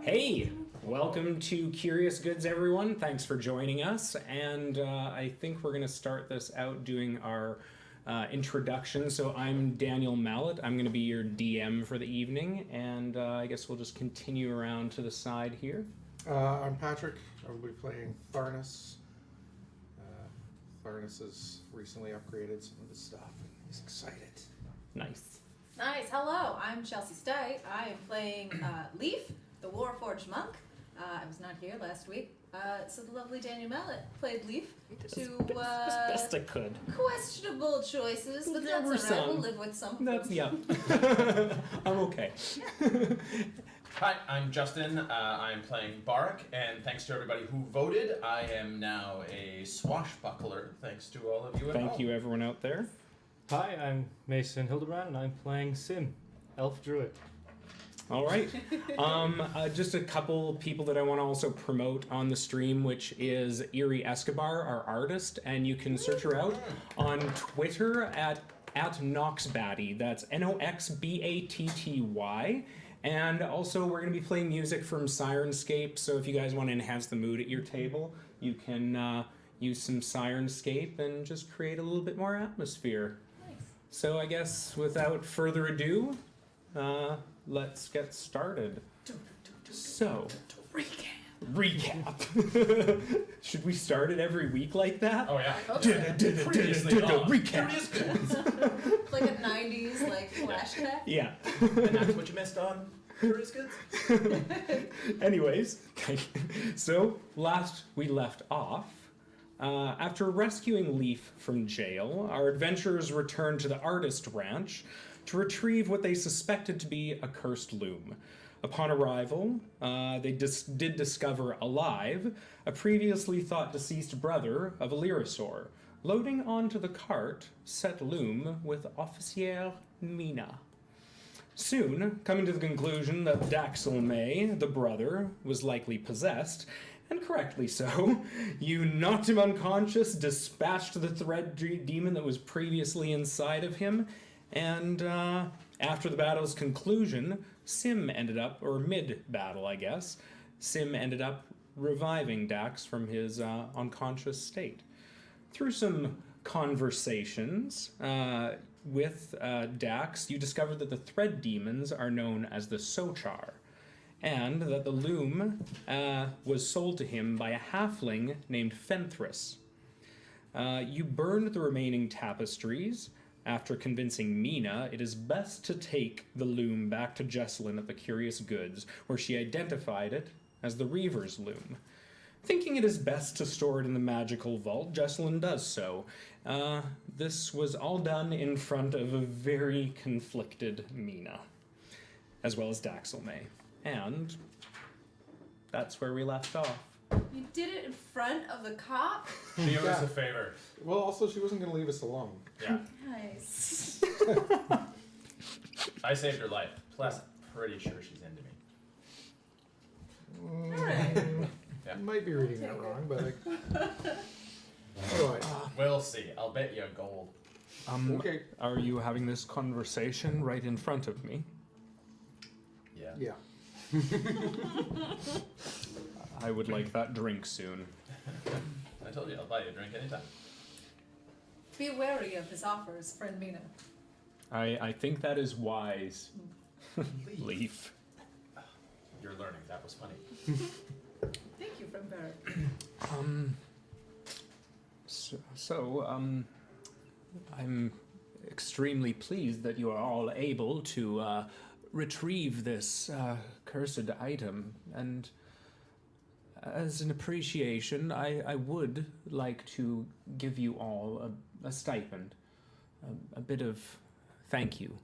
Hey, welcome to Curious Goods, everyone. Thanks for joining us. And I think we're going to start this out doing our introduction. So I'm Daniel Mallet. I'm going to be your DM for the evening. And I guess we'll just continue around to the side here. I'm Patrick. I will be playing Tharnus. Tharnus has recently upgraded some of his stuff, and he's excited. Nice. Nice. Hello, I'm Chelsea Stite. I am playing Leaf, the Warforged monk. I was not here last week, so the lovely Daniel Mallet played Leaf. As best I could. Questionable choices, but that's alright. We'll live with some. That's, yeah. I'm okay. Hi, I'm Justin. I'm playing Barak, and thanks to everybody who voted, I am now a swashbuckler, thanks to all of you at home. Thank you, everyone out there. Hi, I'm Mason Hildebrand, and I'm playing Simbe, Elf Druid. All right. Just a couple people that I want to also promote on the stream, which is Erie Escobar, our artist, and you can search her out on Twitter at Noxbatty. That's Noxbatty. And also, we're going to be playing music from Sirenscape, so if you guys want to enhance the mood at your table, you can use some Sirenscape and just create a little bit more atmosphere. Nice. So I guess, without further ado, let's get started. So, recap. Should we start it every week like that? Oh, yeah. Previously on recap. Curious Goods. Like a 90s like flashback. Yeah. And that's what you missed on Curious Goods? Anyways, so last we left off, after rescuing Leaf from jail, our adventurers returned to the Artist Ranch to retrieve what they suspected to be a cursed loom. Upon arrival, they did discover alive a previously thought deceased brother of Illyrisaur, loading onto the cart set loom with Officier Mina. Soon, coming to the conclusion that Daxelme, the brother, was likely possessed, and correctly so, you knocked him unconscious, dispatched the thread demon that was previously inside of him, and after the battle's conclusion, Sim ended up, or mid-battle I guess, Sim ended up reviving Dax from his unconscious state. Through some conversations with Dax, you discovered that the thread demons are known as the Sochar, and that the loom was sold to him by a halfling named Fenthris. You burned the remaining tapestries. After convincing Mina, it is best to take the loom back to Jesselyn at the Curious Goods, where she identified it as the Reavers Loom. Thinking it is best to store it in the magical vault, Jesselyn does so. This was all done in front of a very conflicted Mina, as well as Daxelme. And that's where we left off. You did it in front of the cop? She owes us a favor. Well, also, she wasn't going to leave us alone. Yeah. Nice. I saved her life. Plus, pretty sure she's into me. Alright. Yeah. I might be reading that wrong, but Alright. We'll see. I'll bet you gold. Okay. Are you having this conversation right in front of me? Yeah. Yeah. I would like that drink soon. I told you, I'll buy you a drink anytime. Be wary of his offers, friend Mina. I think that is wise. Leaf. You're learning. That was funny. Thank you, friend Barrett. I'm extremely pleased that you are all able to retrieve this cursed item, and as an appreciation, I would like to give you all a stipend, a bit of thank you,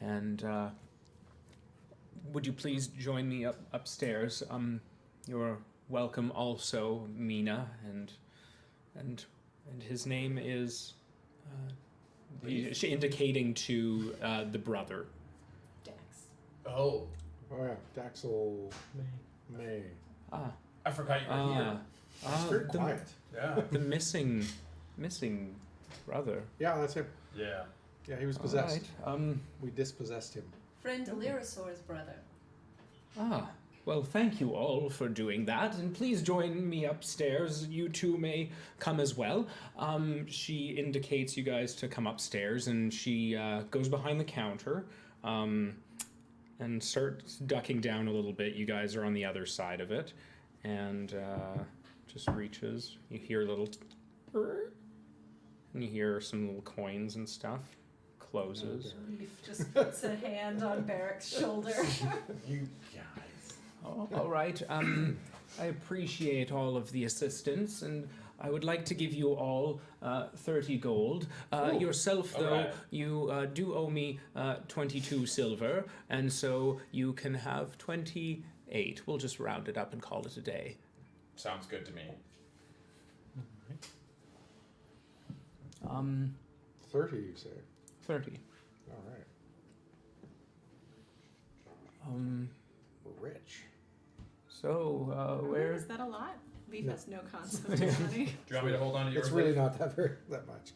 and would you please join me upstairs? You're welcome also, Mina, and his name is indicating to the brother. Dax. Oh, Oh, yeah. Daxel May. Ah. I forgot you were here. It's very quiet. Yeah. The missing brother. Yeah, that's him. Yeah. Yeah, he was possessed. All right. We dispossessed him. Friend Illyrisaur's brother. Well, thank you all for doing that, and please join me upstairs. You two may come as well. She indicates you guys to come upstairs, and she goes behind the counter and starts ducking down a little bit. You guys are on the other side of it, and just reaches. You hear a little, and you hear some little coins and stuff. Closes. Leaf just puts a hand on Barrick's shoulder. You guys. Oh, all right. I appreciate all of the assistance, and I would like to give you all 30 gold. Yourself, though, right. you do owe me 22 silver, and so you can have 28. We'll just round it up and call it a day. Sounds good to me. 30, you say? 30. All right. We're rich. So, where... Is that a lot? Leaf No. has no concept of money. Do you want me to hold on to yours? It's really not that much.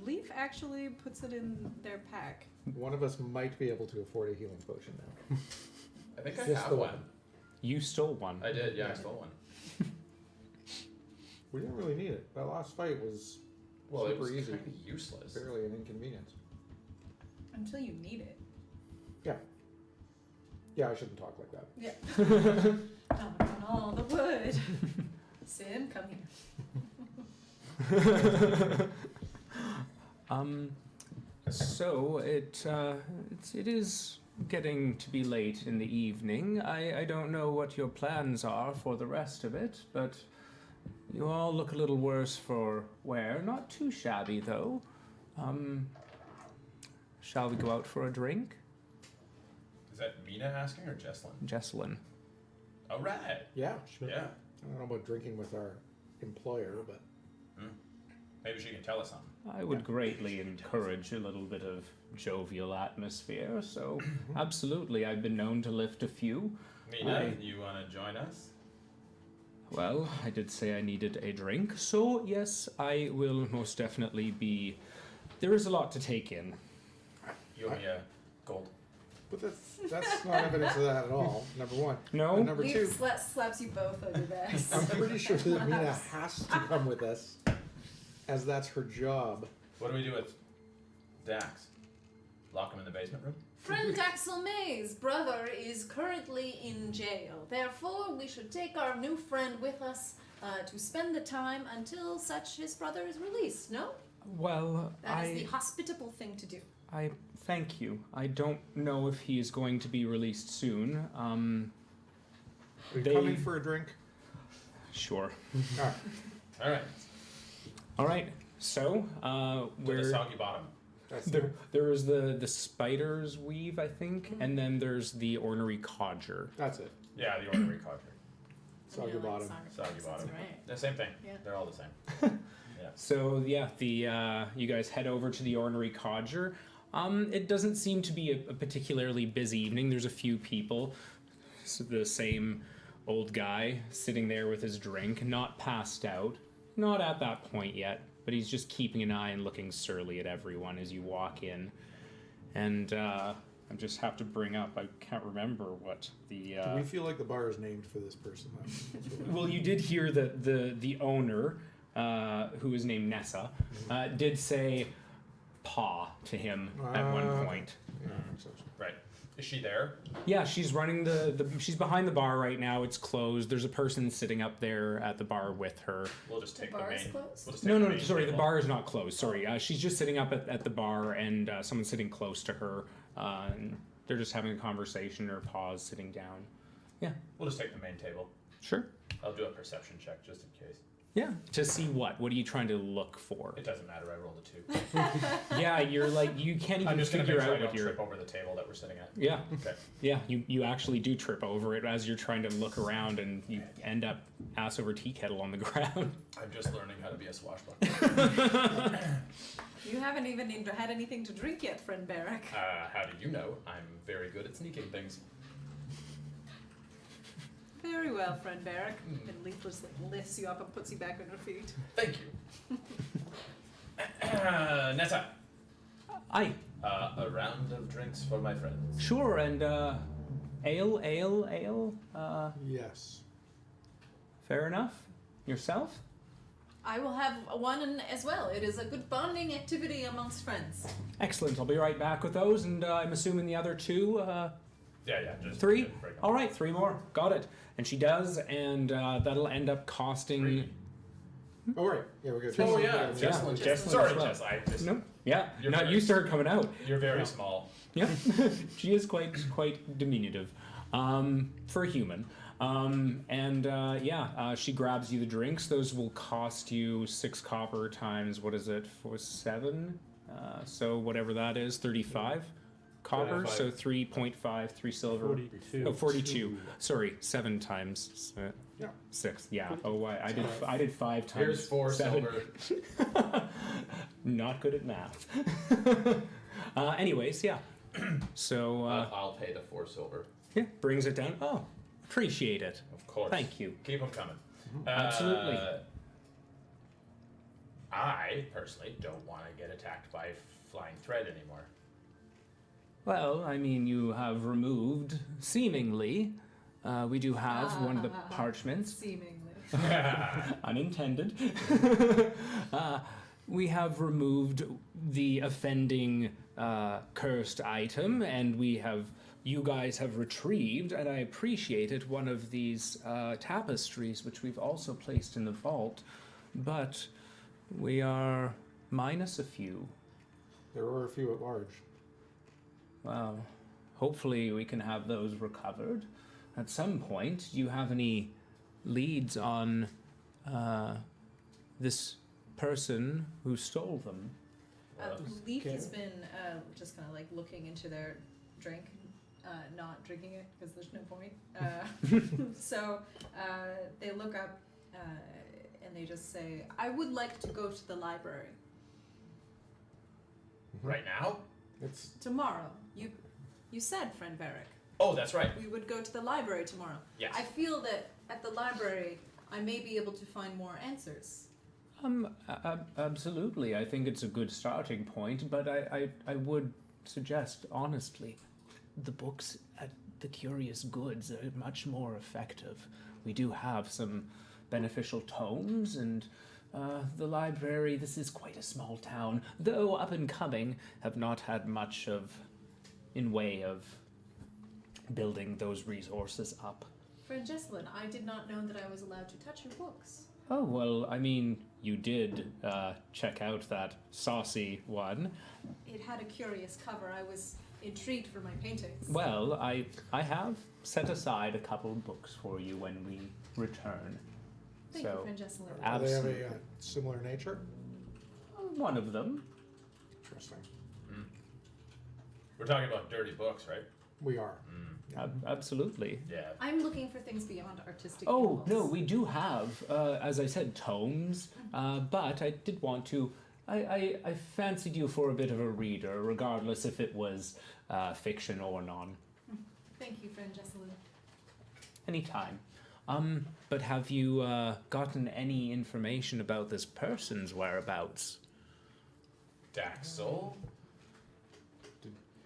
Leaf actually puts it in their pack. One of us might be able to afford a healing potion now. I think I Just have the one. one. You stole one. I did, yeah, I stole one. We didn't really need it. That last fight was Well, it super was easy. kind of useless. Barely an inconvenience. Until you need it. Yeah, I shouldn't talk like that. Yeah. On all the wood. Sim, come here. So it is getting to be late in the evening. I don't know what your plans are for the rest of it, but you all look a little worse for wear. Not too shabby, though. Shall we go out for a drink? Is that Mina asking or Jesselyn? Jesselyn. All right. Yeah. Yeah. I don't know about drinking with our employer, but Maybe she can tell us something. I would greatly encourage a little bit of jovial atmosphere, so absolutely, I've been known to lift a few. Mina, you want to join us? Well, I did say I needed a drink, so yes, I will most definitely be... There is a lot to take in. You owe me a gold. but that's not evidence of that at all. Number one. No? And number Leaf two, slaps you both on your backs. I'm pretty sure that Mina has to come with us, as that's her job. What do we do with Dax? Lock him in the basement room? Friend Daxel May's brother is currently in jail. Therefore, we should take our new friend with us to spend the time until such his brother is released, no? Well, That is the hospitable thing to do. I thank you. I don't know if he is going to be released soon. Are you They- coming for a drink? Sure. All right. All right. All right. So, To the we're... soggy bottom. That's There is the spider's weave, I think, and then there's the ornery codger. That's it. Yeah, the ordinary codger. Soggy bottom. Soggy bottom. Right. The same thing. Yeah. They're all the same. So yeah, you guys head over to the ornery codger. It doesn't seem to be a particularly busy evening. There's a few people. So the same old guy sitting there with his drink, not passed out, not at that point yet, but he's just keeping an eye and looking surly at everyone as you walk in. And I just have to bring up, I can't remember what the... Do we feel like the bar is named for this person, though? Well, you did hear that the owner, who is named Nessa, did say "paw" to him at one point. Yeah, so- Right. Is she there? Yeah, she's running she's behind the bar right now. It's closed. There's a person sitting up there at the bar with her. We'll just take the bar is main. closed? We'll just take No, the no, main sorry, the table. bar is not closed. Sorry, she's just sitting up at the bar, and someone's sitting close to her. And they're just having a conversation, or Paw's sitting down. Yeah, We'll just take the main table. sure. I'll do a perception check just in case. Yeah, to see what? What are you trying to look for? It doesn't matter. I rolled a 2. Yeah, you're like you can't I'm even just gonna figure make sure I out don't what you're. trip over the table that we're sitting at. Yeah. Okay. Yeah, you actually do trip over it as you're trying to look around, and you end up ass over tea kettle on the ground. I'm just learning how to be a swashbuckler. You haven't even had anything to drink yet, friend Barrack. How do you know? I'm very good at sneaking things. Very well, friend Barrack. And Leaf just lifts you up and puts you back on your feet. Thank you. Nessa. Aye, A round of drinks for my friends. sure, and Ale. Yes. Fair enough. Yourself? I will have one as well. It is a good bonding activity amongst friends. Excellent. I'll be right back with those, and I'm assuming the other two. Yeah, just 3? break 'em. All right, 3 more. Got it. And she does, and that'll end up costing. 3. Oh, right. Yeah, we're good. Oh yeah, Yeah, Jesselyn. Jesselyn Sorry, as well. Jess. I just No. Yeah. You're Now very- you started coming out. you're very small. Yeah. She is quite diminutive, for a human. She grabs you the drinks. Those will cost you 6 copper times, what is it, for 7? So whatever that is, 35 copper. 35. So 3.5, 3 silver. 42. Oh, 42. Sorry, 7 times Yeah. 6. Yeah. Oh, I did 5 times. Here's 4 7. silver. Not good at math. Anyways, yeah. So I'll pay the 4 silver. yeah, brings it down. Oh, appreciate it. Of course. Thank you. Keep them coming. Absolutely. I personally don't want to get attacked by flying thread anymore. Well, I mean, you have removed, seemingly, we do have one of the parchments, Seemingly. unintended. We have removed the offending cursed item, and you guys have retrieved, and I appreciate it, one of these tapestries, which we've also placed in the vault, but we are minus a few. There were a few at large. Well, hopefully we can have those recovered at some point. Do you have any leads on this person who stole them? Leaf has been just kind of like looking into their drink, not drinking it because there's no point. So they look up and they just say, "I would like to go to the library Right now? It's tomorrow." You said, friend Varric, Oh, that's right. we would go to the library tomorrow. Yes. I feel that at the library I may be able to find more answers. Absolutely. I think it's a good starting point, but I would suggest, honestly, the books at the Curious Goods are much more effective. We do have some beneficial tomes, and the library, this is quite a small town, though up and coming, have not had much in way of building those resources up. Friend Jesselyn, I did not know that I was allowed to touch your books. Oh, well, I mean, you did check out that saucy one. It had a curious cover. I was intrigued for my paintings. Well, I have set aside a couple of books for you when we return. Thank so, you, friend Jesselyn. do they have absolutely. a similar nature? One of them. Interesting. We're talking about dirty books, right? We are. Absolutely. Yeah. I'm looking for things beyond artistic Oh, impulse. no, we do have, as I said, tomes, but I did want to. I fancied you for a bit of a reader, regardless if it was fiction or non. Thank you, friend Jesselyn. Anytime. But have you gotten any information about this person's whereabouts? Daxel.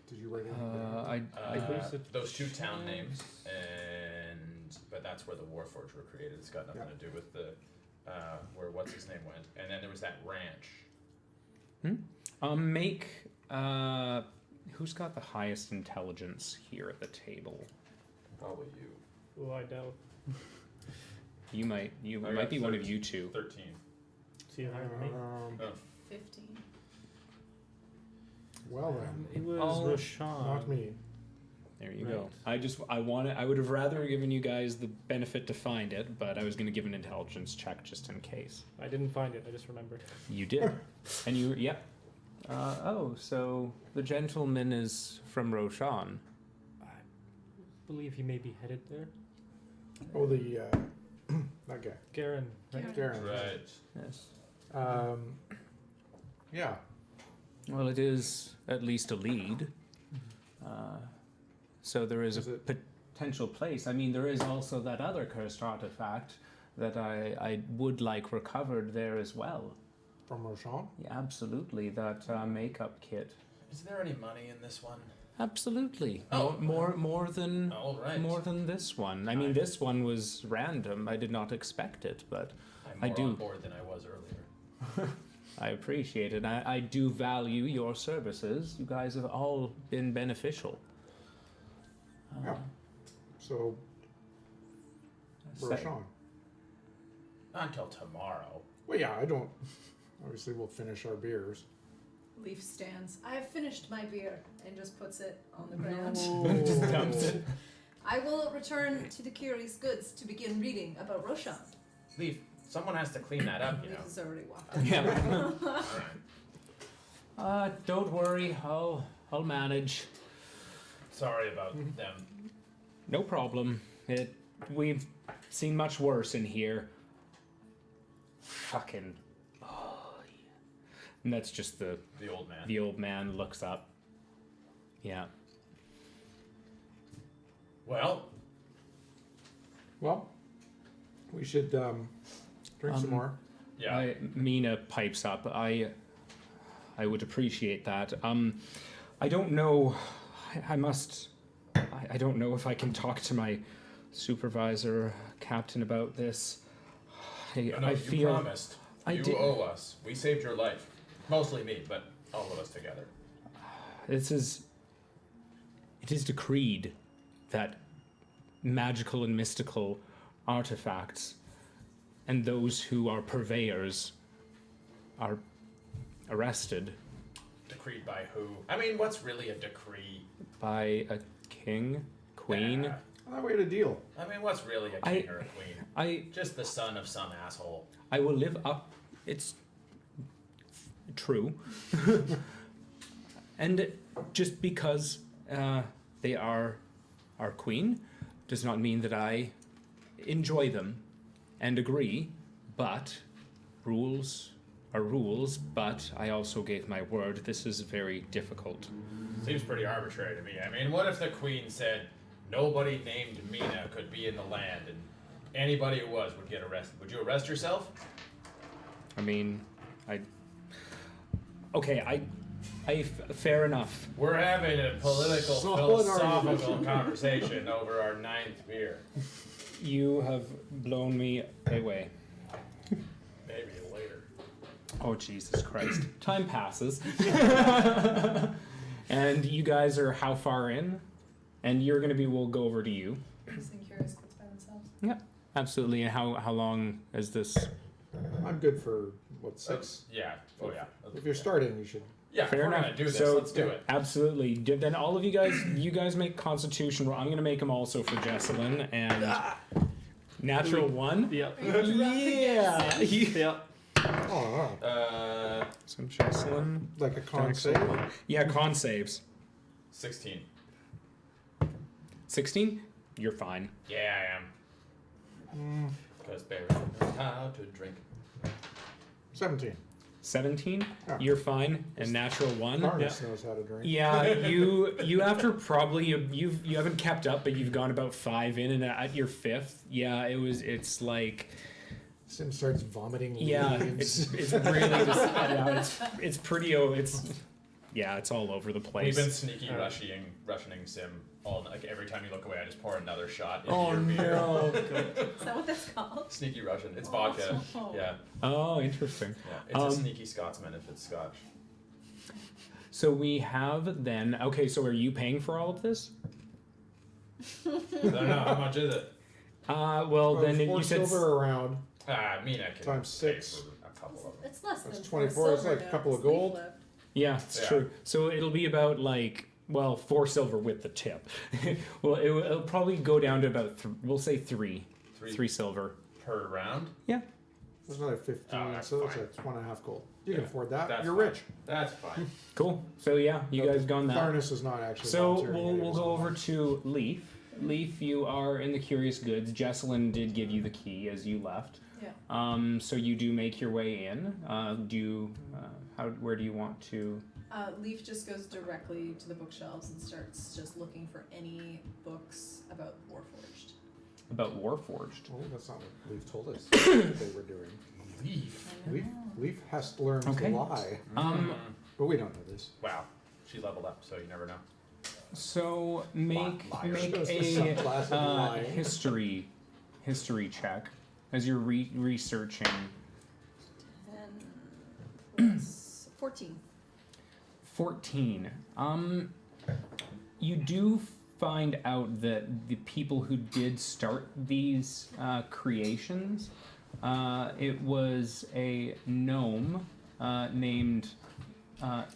Did you write anything? Those 2 town names, but that's where the Warforged were created. It's got nothing to do with the where what's his name went. And then there was that ranch. Make who's got the highest intelligence here at the table? Probably you. Oh, I doubt. You might I might be got one of you two. 13. See you higher than me. Oh. 15. Well then, It was Oh, Roshan. not me. There you go. I would have rather given you guys the benefit to find it, but I was going to give an intelligence check just in case. I didn't find it. I just remembered. You did, and you so the gentleman is from Roshan. I believe he may be headed there. Oh, the that guy. Garen, right? Garen. Darren. Right. Yes. Yeah. Well, it is at least a lead. So there is Is a it- potential place. I mean, there is also that other cursed artifact that I would like recovered there as well. From Roshan? Yeah, absolutely, that makeup kit. Is there any money in this one? Absolutely. Oh. More than All right. more than this one. I mean, this one was random. I did not expect it, but I'm I more do. on board than I was earlier. I appreciate it. I do value your services. You guys have all been beneficial. Yeah. So, we're Say- Sean. Not until tomorrow. Well, yeah, I don't. Obviously, we'll finish our beers. Leaf stands. I have finished my beer and just puts it on the ground. Just dumps it. I will return to the Curious Goods to begin reading about Roshan. Leaf, someone has to clean that up, you Leaf know. has already walked. Yeah. Don't worry. I'll manage. Sorry about them. No problem. We've seen much worse in here. Fucking. Oh, yeah. And that's just The old man. the old man looks up. Yeah. Well, Well, we should drink some more. yeah. Mina pipes up. I would appreciate that. I don't know. I must. I don't know if I can talk to my supervisor, captain, about this. No, I you feel. promised. I You did- owe us. We saved your life. Mostly me, but all of us together. It is decreed that magical and mystical artifacts and those who are purveyors are arrested Decreed by who? I mean, what's really a decree? by a king, queen. Yeah. I thought we had a deal. I mean, what's really a I- king or a queen? I Just the son of some asshole. I will live up. It's true. And just because they are our queen does not mean that I enjoy them and agree, but rules are rules, but I also gave my word. This is very difficult. Seems pretty arbitrary to me. I mean, what if the queen said nobody named Mina could be in the land and anybody who was would get arrested? Would you arrest yourself? I mean, fair enough. We're having a political, Solid philosophical conversation over our 9th beer. You have blown me away. Maybe later. Oh, Jesus Christ. Time passes. And you guys are how far in? And you're going to we'll go over to you. Using Curious Goods by themselves. Yep. Absolutely. And how long is this? I'm good for, what, 6? Yeah. Oh, yeah. If you're starting, you should. Yeah, Fair if we're enough. gonna do this, So- let's do it. Absolutely. Then all of you guys make Constitution roll. I'm going to make them also for Jesselyn. And natural 1. Yep. Yeah. Yep. Oh, So Jesselyn. like a con Dex save? 1. Yeah, con saves. 16. 16? You're fine. Yeah, I am. Because Barry knows how to drink. 17. 17? Yeah. You're fine. And natural 1. Harness knows how to drink. Yeah, you after probably you haven't kept up, but you've gone about 5 in, and at your 5th, yeah, it's like Sim starts vomiting yeah, leaves. it's really just yeah, it's pretty it's all over the We've place. been sneaky rushing Sim all like every time you look away, I just pour another shot into Oh your beer. no! Is that what that's called? Sneaky Russian. It's vodka. Oh. Yeah, Oh, interesting. yeah. It's a sneaky Scotsman if it's Scotch. So we have then. Okay, so are you paying for all of this? I don't know how much is it. Well then 4 you said silver around. Mina can Times pay 6. for a couple of them. It's less That's than 24, it's like a couple of gold. yeah, it's Yeah. true. So it'll be about like. Well, 4 silver with the tip. Well, it'll probably go down to about, we'll say 3. 3 silver. Per round. Yeah. There's another 15, Oh, that's so fine. it's 1.5 gold. You can Yeah, afford that. that's You're fine. rich. That's fine. Cool. So yeah, you guys gone that. Harness is not actually So volunteering we'll either, go over to Leaf. Leaf, you are in the Curious Goods. Jesselyn did give you the key as you left. Yeah. So you do make your way in. Where do you want to? Leaf just goes directly to the bookshelves and starts just looking for any books about Warforged. About Warforged. Oh, that's not what Leaf told us they were doing. Leaf. I Leaf, know. Leaf has learned Okay. to lie, but we don't know this. Wow. She leveled up, so you never know. So make Liar. Shows the a subclass of lying. history check as you're researching. And 14. 14. You do find out that the people who did start these creations, it was a gnome named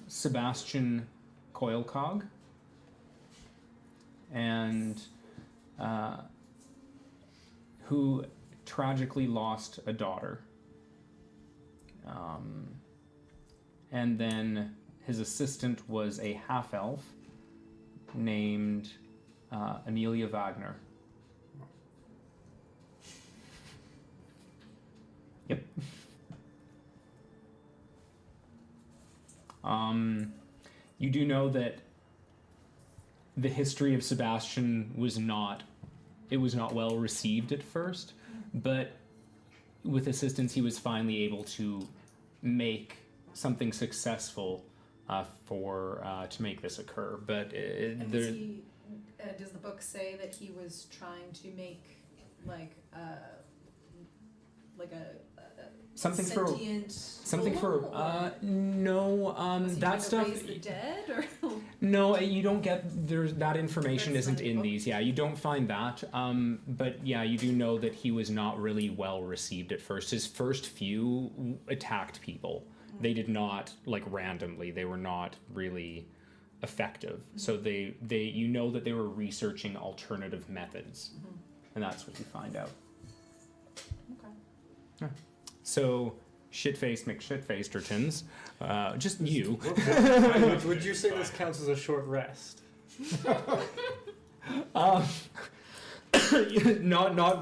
Sebastian Coilcog, and who tragically lost a daughter. And then his assistant was a half-elf named Amelia Wagner. Yep. You do know that the history of Sebastian was not well received at first, but with assistance he was finally able to make something successful to make this occur. But And does the book say that he was trying to make like a something sentient for or no was he that trying to stuff raise the dead or no, you don't get there's that information That's isn't not in in the these. Yeah, you don't find that. But yeah, you do know that he was not really well received at first. His first few attacked people. They did not like randomly. They were not really effective. So they you know that they were researching alternative methods, and that's what you find out. Okay. So shit-faced McShitfacertons, just you. Would you say this counts as a short rest? Not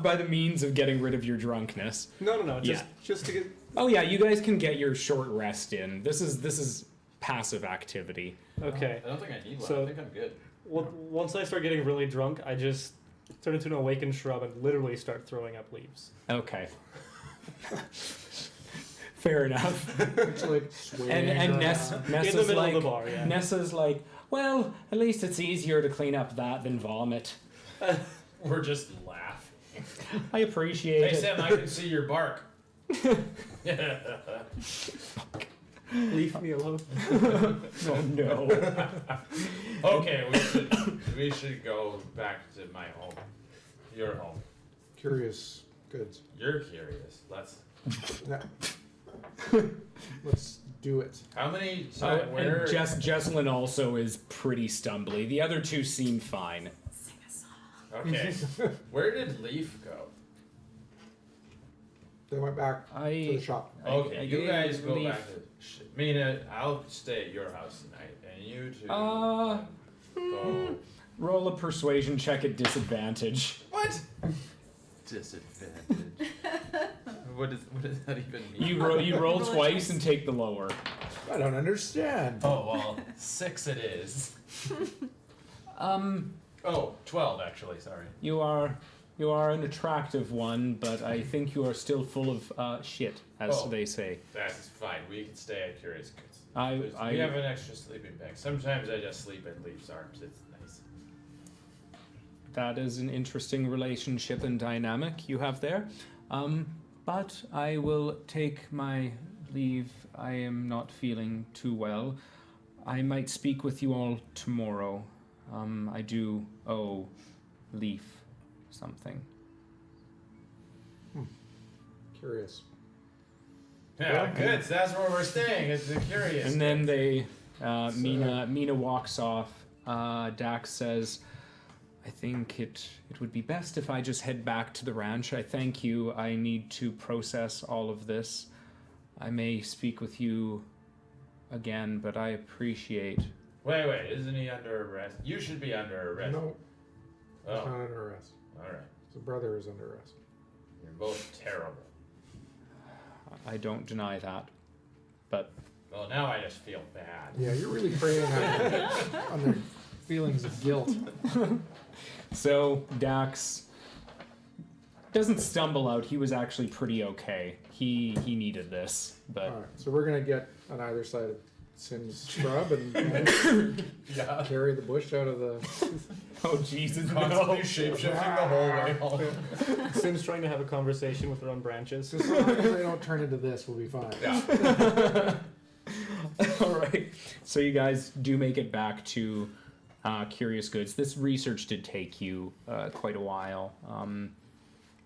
by the means of getting rid of your drunkenness. No. Just to get. Oh yeah, you guys can get your short rest in. This is passive activity. Okay. I don't think I need one. So- I think I'm good. Once I start getting really drunk, I just turn into an awakened shrub and literally start throwing up leaves. Okay. Fair enough. It's like swaying And around. Nessa's In the middle like of the bar, yeah. Nessa's like, well, at least it's easier to clean up that than vomit. We're just laughing. I appreciate Hey it. Sam, I can see your bark. Leave me alone. Oh no. Okay, we should go back to my home. Your home. Curious goods. You're curious. Let's. Yeah. Let's do it. How many? So And where? Jesselyn also is pretty stumbly. The other two seem fine. Sing a song. Okay. Where did Leaf go? They went back to the shop. Okay, I you gave guys go Leaf- back to. Mina, I'll stay at your house tonight, and you two go. Roll a persuasion check at disadvantage. What? Disadvantage. What does that even mean? You roll Roll a twice choice. and take the lower. I don't understand. Oh well, 6 it is. 12 actually. Sorry. You are an attractive one, but I think you are still full of shit, as Oh. they say. That's fine. We can stay at Curious Goods. I We have an extra sleeping bag. Sometimes I just sleep in Leaf's arms. It's nice. That is an interesting relationship and dynamic you have there. But I will take my leave. I am not feeling too well. I might speak with you all tomorrow. I do owe Leaf something. Curious. Yeah, good. So that's where we're staying. It's the Curious. And then they, Mina walks off. Dax says, I think it would be best if I just head back to the ranch. I thank you. I need to process all of this. I may speak with you again, but I appreciate. Wait, isn't he under arrest? You should be under arrest. No, he's Oh, not under arrest. alright. His brother is under arrest. You're both terrible. I don't deny that, but Well, now I just feel bad. Yeah, you're really preying on their feelings of guilt. so Dax doesn't stumble out. He was actually pretty okay. He needed this, but All right, so we're gonna get on either side of Sim's shrub and Yeah. carry the bush out of the. Oh Jesus! Constantly shapeshifting the whole way home. Sim's trying to have a conversation with her own branches. Just as long as they don't turn into this, we'll be fine. Yeah. All right. So you guys do make it back to Curious Goods. This research did take you quite a while.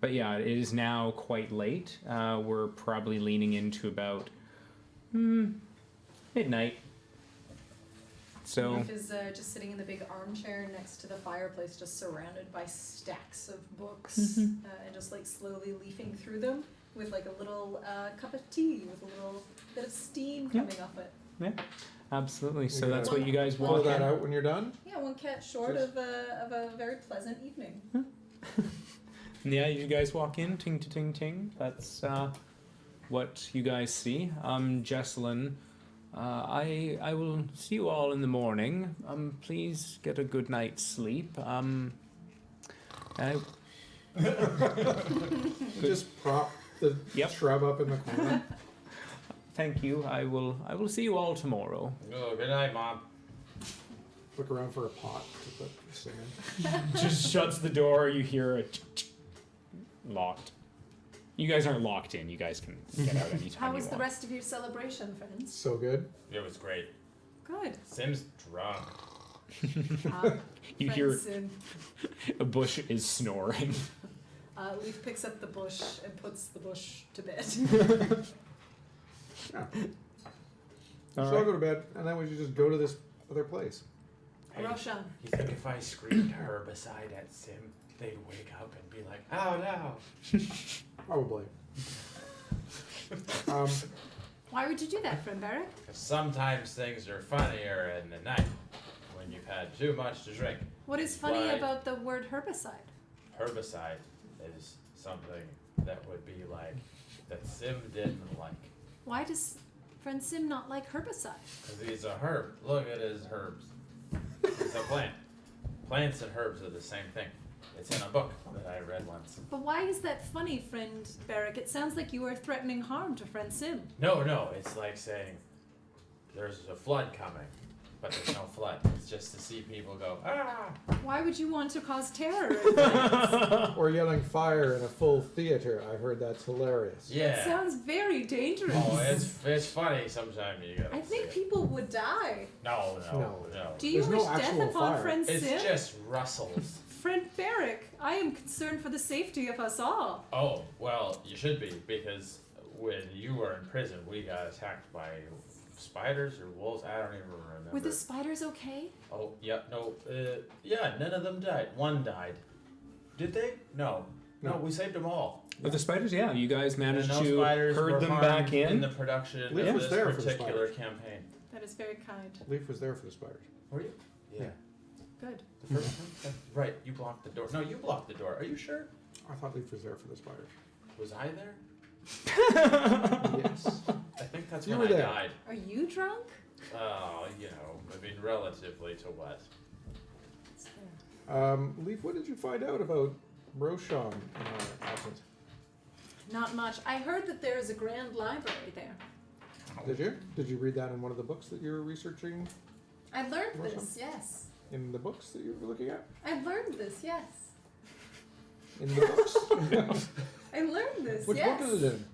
But yeah, it is now quite late. We're probably leaning into about midnight. So Leaf is just sitting in the big armchair next to the fireplace, just surrounded by stacks of books, and just like slowly leafing through them with like a little cup of tea with a little bit of steam Yeah. coming off it. yeah, absolutely. So You that's gotta what you guys Pull walk that in. out when you're done. Yeah, one cat short Just- of a very pleasant evening. Yeah, you guys walk in, ting to ting ting. That's what you guys see. Jesselyn, I will see you all in the morning. Please get a good night's sleep. Just prop the Yep. shrub up in the corner. Thank you. I will see you all tomorrow. Oh, good night, Mom. Look around for a pot to put Sim in. Just shuts the door. You hear a locked. You guys aren't locked in. You guys can get out anytime How you was the want. rest of your celebration, friends? So good. It was great. Good. Sim's drunk. You Friend hear Sim. a bush is snoring. Leaf picks up the bush and puts the bush to bed. Yeah. All So I'll go to bed, and then we should just go to this other place. Hey, Roshan. you think if I screamed herbicide at Sim, they'd wake up and be like, "Oh no"? Probably. Why would you do that, friend Barrick? Because sometimes things are funnier in the night when you've had too much to drink. What is funny Why? about the word herbicide? Herbicide is something that would be like that Sim didn't like. Why does friend Sim not like herbicide? Because he's a herb. Look at his herbs. He's a plant. Plants and herbs are the same thing. It's in a book that I read once. But why is that funny, friend Barrick? It sounds like you are threatening harm to friend Sim. No, it's like saying there's a flood coming, but there's no flood. It's just to see people go, ah! Why would you want to cause terror? Or yelling fire in a full theater. I heard that's hilarious. It Yeah. sounds very dangerous. Oh, it's funny sometimes you gotta I think see it. people would die. No. Do you There's no wish death actual upon fire. friend It's Sim? just rustles. Friend Barrick, I am concerned for the safety of us all. Oh, well, you should be, because when you were in prison, we got attacked by spiders or wolves. I don't even remember. Were the spiders okay? Oh, yeah, no, yeah, none of them died. One died. Did they? No, we saved them all. But the spiders, yeah, you guys managed And no to spiders herd were them harmed back in. the production Leaf of was this there for the particular spiders. campaign. That is very kind. Leaf was there for the spiders. Were you? Yeah. Good. The first time? Right, you blocked the door. No, you blocked the door. Are you sure? I thought Leaf was there for the spiders. Was I there? Yes. I think that's You when were I there. died. Are you drunk? Oh, I mean, relatively to what? It's fair. Leaf, what did you find out about Roshan in our absence? Not much. I heard that there is a grand library there. Did you? Did you read that in one of the books that you were researching? I learned Awesome. this, yes. In the books that you were looking at? I learned this, yes. In the books? I learned this, Which yes. book is it in?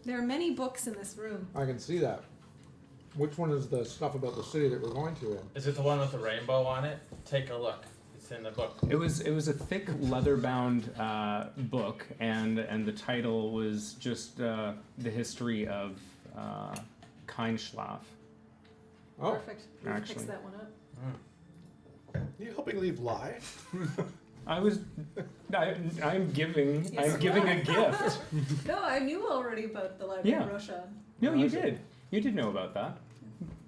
There are many books in this room. I can see that. Which one is the stuff about the city that we're going to in? Is it the one with the rainbow on it? Take a look. It's in the book. It was a thick leather-bound book, and the title was just the history of Kindschlaf. Oh, Perfect. Leaf actually. picks that one up. You helping Leave lie? I'm giving Yes, you a are. gift. No, I knew already about the library Yeah. of Roshan. No, Oh, you I see. did. You did know about that.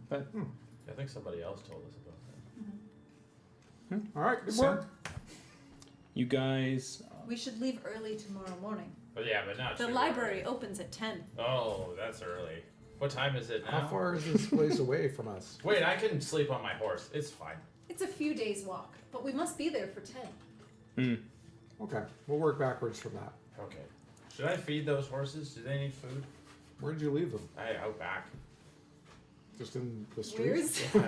But I think somebody else told us about that. all right. Good So- work. you guys, We should leave early tomorrow morning. But yeah, but not The too library early. opens at 10. Oh, that's early. What time is it now? How far is this place away from us? Wait, I can sleep on my horse. It's fine. It's a few days' walk, but we must be there for 10. Okay, we'll work backwards from that. Okay. Should I feed those horses? Do they need food? Where did you leave them? Out back. Just in the Where's? street.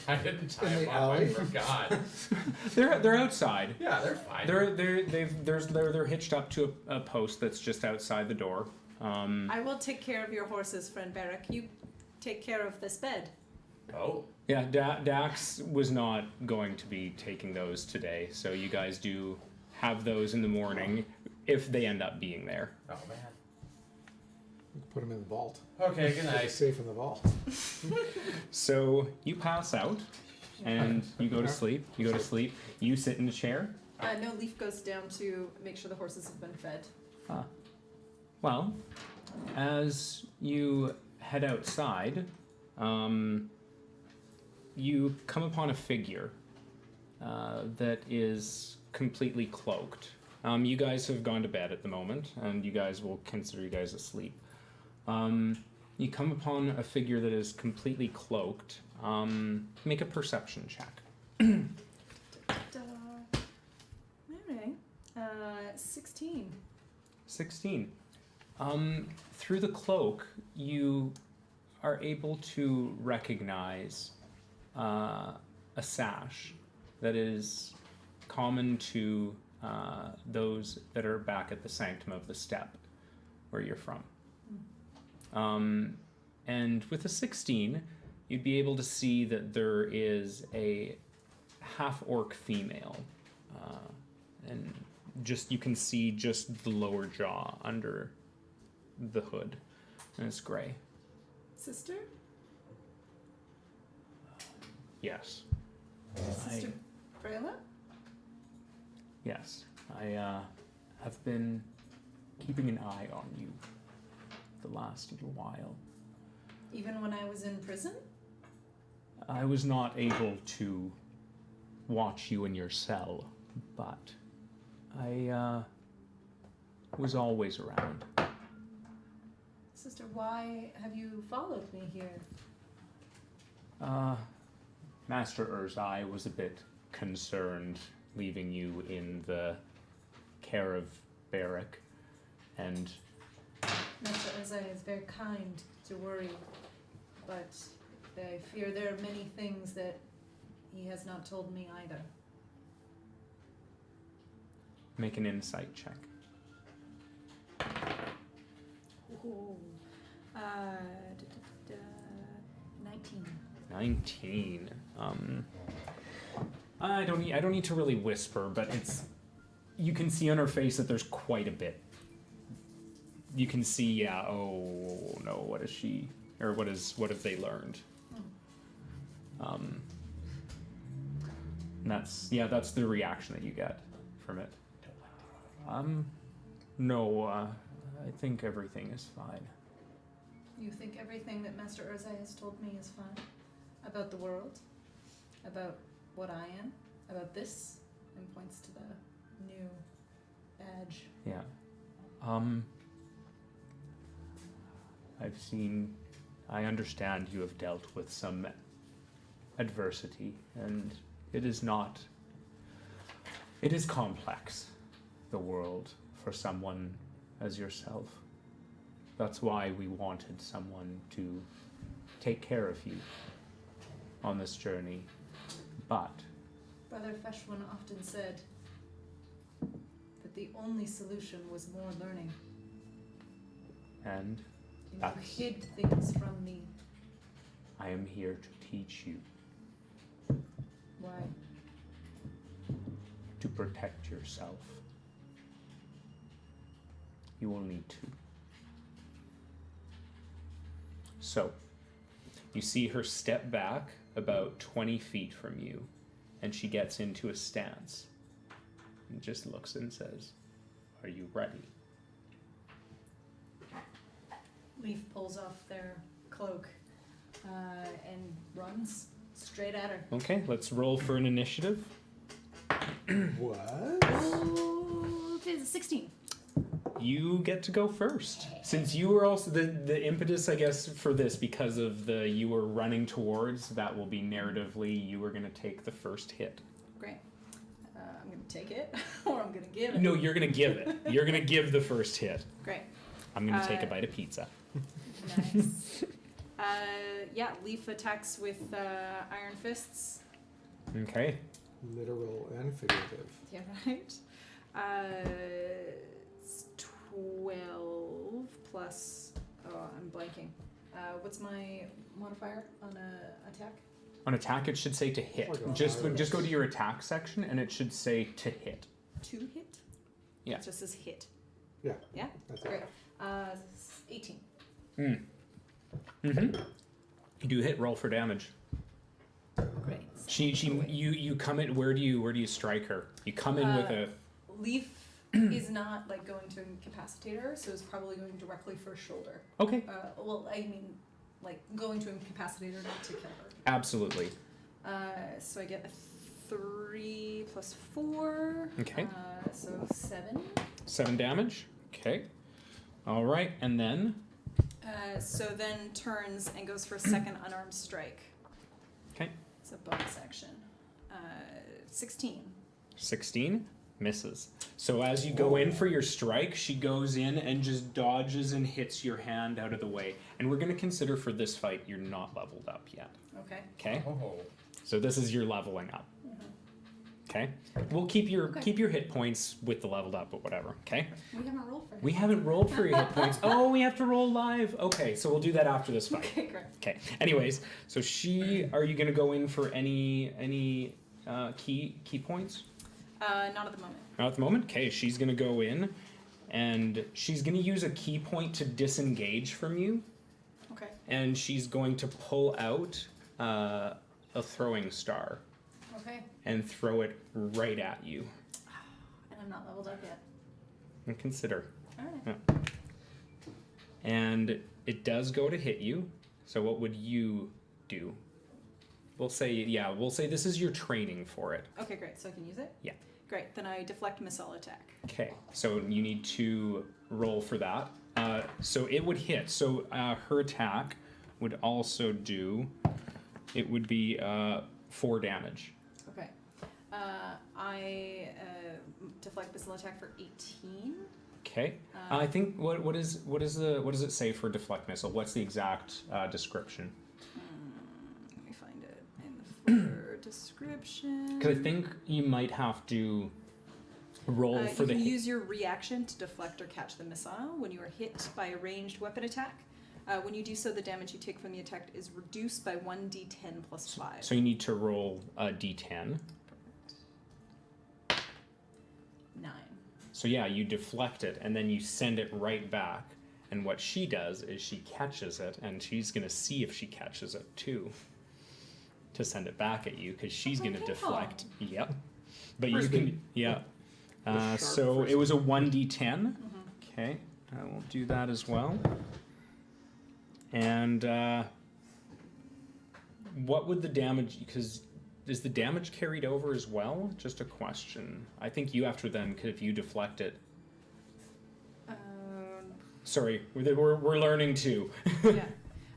I didn't tie In the them up. I alley? forgot. They're outside. Yeah, they're fine. They're hitched up to a post that's just outside the door. I will take care of your horses, friend Barrack. You take care of this bed. Oh. Yeah, Dax was not going to be taking those today, so you guys do have those in the morning if they end up being there. Oh man. Put them in the vault. Okay, good It's night. safe in the vault. So you pass out and you go to sleep. You sit in a chair. No, Leaf goes down to make sure the horses have been fed. Well, as you head outside, you come upon a figure that is completely cloaked. You guys have gone to bed at the moment, and you guys will consider you guys asleep. You come upon a figure that is completely cloaked. Make a perception check. Alright. 16. 16. Through the cloak, you are able to recognize a sash that is common to those that are back at the Sanctum of the Steppe, where you're from. And with a 16, you'd be able to see that there is a half-orc female, and just you can see just the lower jaw under the hood, and it's gray. Sister? Yes. Sister Freyla? Yes. I have been keeping an eye on you the last little while. Even when I was in prison? I was not able to watch you in your cell, but I was always around. Sister, why have you followed me here? Master Urzai was a bit concerned leaving you in the care of Barrack, and Master Urzai is very kind to worry, but I fear there are many things that he has not told me either. make an insight check. Ooh. 19. 19. I don't need to really whisper, but you can see on her face that there's quite a bit. You can see, oh no, what have they learned? And that's the reaction that you get from it. No, I think everything is fine. You think everything that Master Urzai has told me is fine? About the world? About what I am? About this? And points to the new badge. Yeah. I understand you have dealt with some adversity, and it is complex, the world, for someone as yourself. That's why we wanted someone to take care of you on this journey. But Brother Feshwin often said that the only solution was more learning. and You That's- hid things from me. I am here to teach you Why? to protect yourself. You will need to. So, you see her step back about 20 feet from you, and she gets into a stance and just looks and says, "Are you ready?" Leaf pulls off their cloak and runs straight at her. Okay, let's roll for an initiative. What? Oh, 16. You get to go first. Since you were also the impetus, I guess, for this, because of you were running towards, that will be narratively, you were going to take the first hit. Great. I'm going to take it, or I'm going to give it. No, you're going to give it. You're going to give the first hit. Great. I'm going to take a bite of pizza. Nice. Yeah, Leaf attacks with iron fists. Okay. Literal and figurative. Yeah, right. It's 12 plus. Oh, I'm blanking. What's my modifier on a attack? On attack, it should say to hit. Oh my God. Just go to your attack section, and it should say to hit. To hit? Yeah. It just says hit. Yeah. Yeah? That's Great. it. 18. Mm-hmm. You do hit. Roll for damage. Great. You come in. Where do you strike her? You come in with a. Leaf is not like going to incapacitate her, so it's probably going directly for a shoulder. Okay. Well, I mean, like going to incapacitate her, not to kill her. Absolutely. So I get a 3 plus 4. Okay. So 7. 7 damage. Okay. All right, and then. So then turns and goes for a second unarmed strike. Okay. It's a bonus action. 16. 16 misses. So as you go in for your strike, she goes in and just dodges and hits your hand out of the way. And we're going to consider for this fight you're not leveled up yet. Okay. Okay? Oh. So this is your leveling up. Okay? We'll keep your hit points with the leveled up, but whatever. Okay? We haven't rolled for him. We haven't rolled for your hit points. Oh, we have to roll live. Okay, so we'll do that after this fight. Okay, great. Okay. Anyways, so are you going to go in for any key points? Not at the moment. Not at the moment. Okay, she's going to go in, and she's going to use a key point to disengage from you, Okay. and she's going to pull out a throwing star Okay. and throw it right at you. And I'm not leveled up yet. And consider. Alright. And it does go to hit you. So what would you do? We'll say this is your training for it. Okay, great. So I can use it? Yeah. Great. Then I deflect missile attack. Okay, so you need to roll for that. So it would hit. So her attack would also do. It would be 4 damage. Okay. I deflect missile attack for 18. Okay. I think what does it say for deflect missile? What's the exact description? Let me find it in the footer description. Because I think you might have to roll for you the can hit. use your reaction to deflect or catch the missile when you are hit by a ranged weapon attack. When you do so, the damage you take from the attack is reduced by 1d10 plus 5. So you need to roll a d10. 9. So yeah, you deflect it and then you send it right back. And what she does is she catches it, and she's gonna see if she catches it too, to send it back at you, because she's gonna Okay. deflect. Yep. But Frisbee. you can, yeah. sharp So frisbee. it was a 1d10. Okay, I will do that as well. And what would the damage? Because is the damage carried over as well? Just a question. I think you have to then, because if you deflect it. Sorry, we're learning too. Yeah.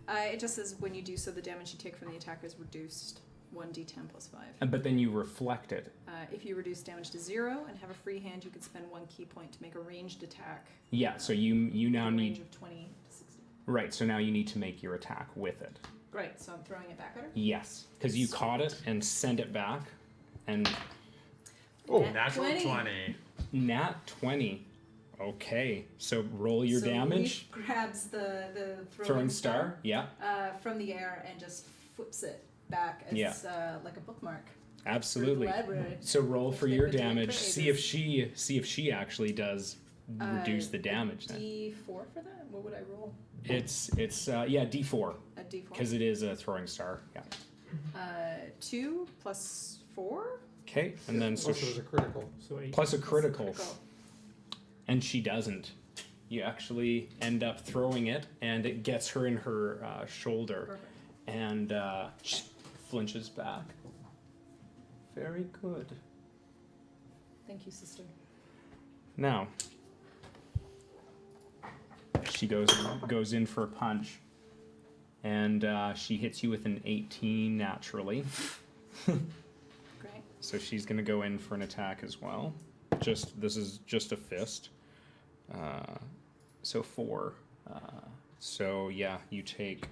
It just says when you do so, the damage you take from the attack is reduced 1d10 plus 5. But then you reflect it. If you reduce damage to 0 and have a free hand, you can spend 1 key point to make a ranged attack. Yeah, so you now A need. range of 20 to 60. Right, so now you need to make your attack with it. Great, so I'm throwing it back at her? Yes, because you caught it and sent it back, and Oh, Nat natural 20. 20. nat 20. Okay, so roll your So damage. Leaf grabs the Throwing star. Yeah, from the air and just flips it back as Yeah. like a bookmark. absolutely. For the library. So roll Which for they've your been doing damage. for See if she actually does reduce the damage. Then D4 for that? What would I roll? it's D4 A D4. because it is a throwing star. Yeah. 2 plus 4. Okay, and then so Also, there's a critical. So 8. plus a critical. Critical. And she doesn't. You actually end up throwing it, and it gets her in her shoulder, Perfect. and she flinches back. Very good. Thank you, sister. Now, she goes in for a punch, and she hits you with an 18 naturally. Great. So she's gonna go in for an attack as well. This is just a fist. So 4. So yeah, you take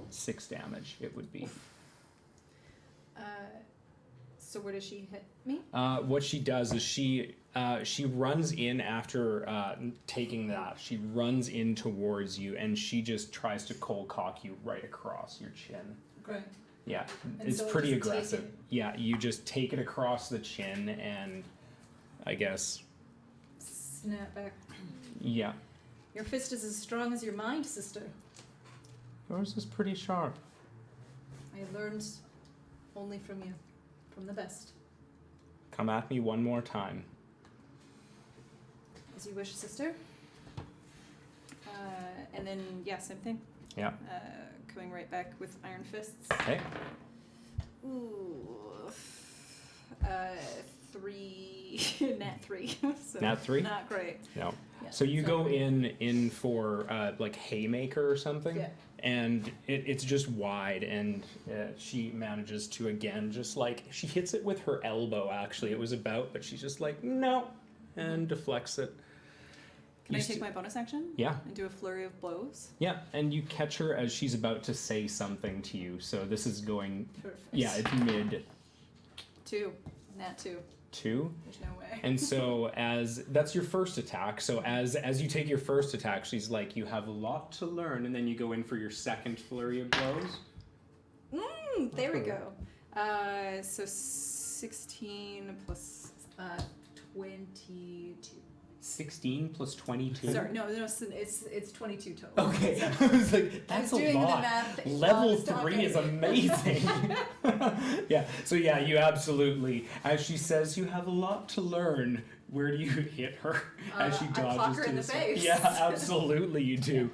6 damage. It would be. So where does she hit me? What she does is she runs in after taking that. She runs in towards you, and she just tries to cold cock you right across your chin. Great. Yeah, And it's so pretty just take aggressive. it. Yeah, you just take it across the chin, and I guess Snap back. yeah, Your fist is as strong as your mind, sister. yours is pretty sharp. I learned only from you, from the best. Come at me one more time. As you wish, sister. And then, yeah, same thing. Yeah. Coming right back with iron fists. Okay. Ooh. 3. Nat 3. So Nat 3? Not great. No. Yeah, So you it's go not great. in for like haymaker or something, Yeah. and it's just wide, and she manages to again just like she hits it with her elbow. Actually, it was about, but she's just like no, and deflects it. Can You I take st- my bonus action? Yeah, And do a flurry of blows? yeah, and you catch her as she's about to say something to you. So this is going. Perfect. Yeah, it's mid 2. Nat 2. 2. There's no way. And so as that's your first attack, so as you take your first attack, she's like, you have a lot to learn, and then you go in for your second flurry of blows. There we go. So 16 plus 22. 16 plus 22. Sorry, no, it's 22 total. Okay, I was like, I that's was a doing the lot. math while I Level was 3 is talking. amazing. Yeah, so yeah, you absolutely, as she says, you have a lot to learn. Where do you hit her as she I dodges clock her to in the side? face. Yeah, absolutely you do.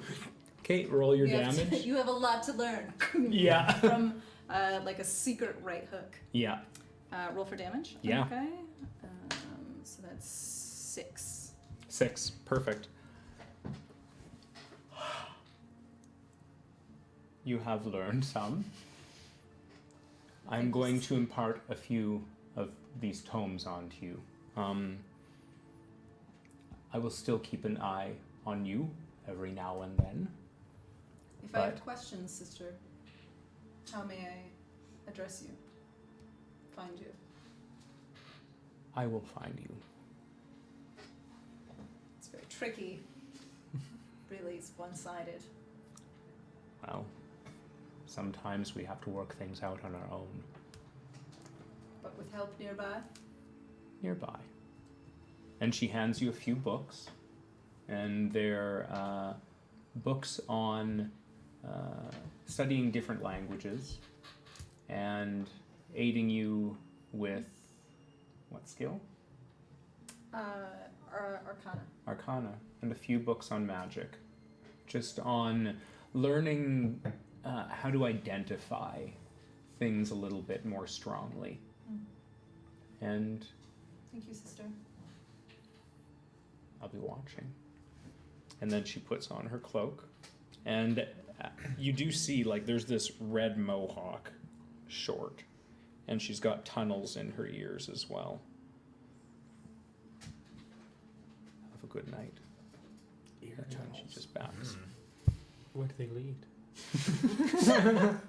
Okay, roll your damage. You have a lot to learn. Yeah. From like a secret right hook. Yeah. Roll for damage. Yeah. Okay. So that's 6. 6. Perfect. You have learned some. I'm going to impart a few of these tomes onto you. I will still keep an eye on you every now and then. If I have questions, sister, how may I address you? Find you? I will find you. It's very tricky. Really, it's one-sided. Well, sometimes we have to work things out on our own. But with help nearby? Nearby. And she hands you a few books, and they're books on studying different languages and aiding you with what skill? Arcana. Arcana, and a few books on magic, just on learning how to identify things a little bit more strongly. And Thank you, sister. I'll be watching. And then she puts on her cloak, and you do see like there's this red mohawk, short, and she's got tunnels in her ears as well. Have a good night. Ear And then tunnels. she just backs. Where do they lead?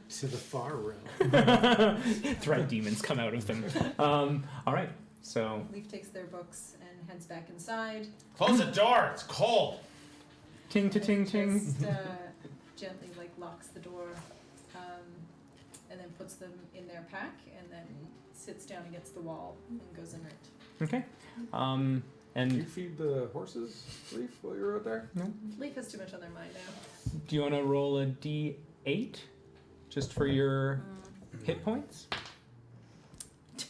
To the far realm. Threat demons come out of them. All right, so Leaf takes their books and heads back inside. Close the door. It's cold. ting to ting And ting. Just gently like locks the door, and then puts them in their pack, and then sits down against the wall and goes inert. Okay. Did you And feed the horses, Leaf, while you were out there? Leaf has too much on their mind now. do you want to roll a d8 just for your hit points?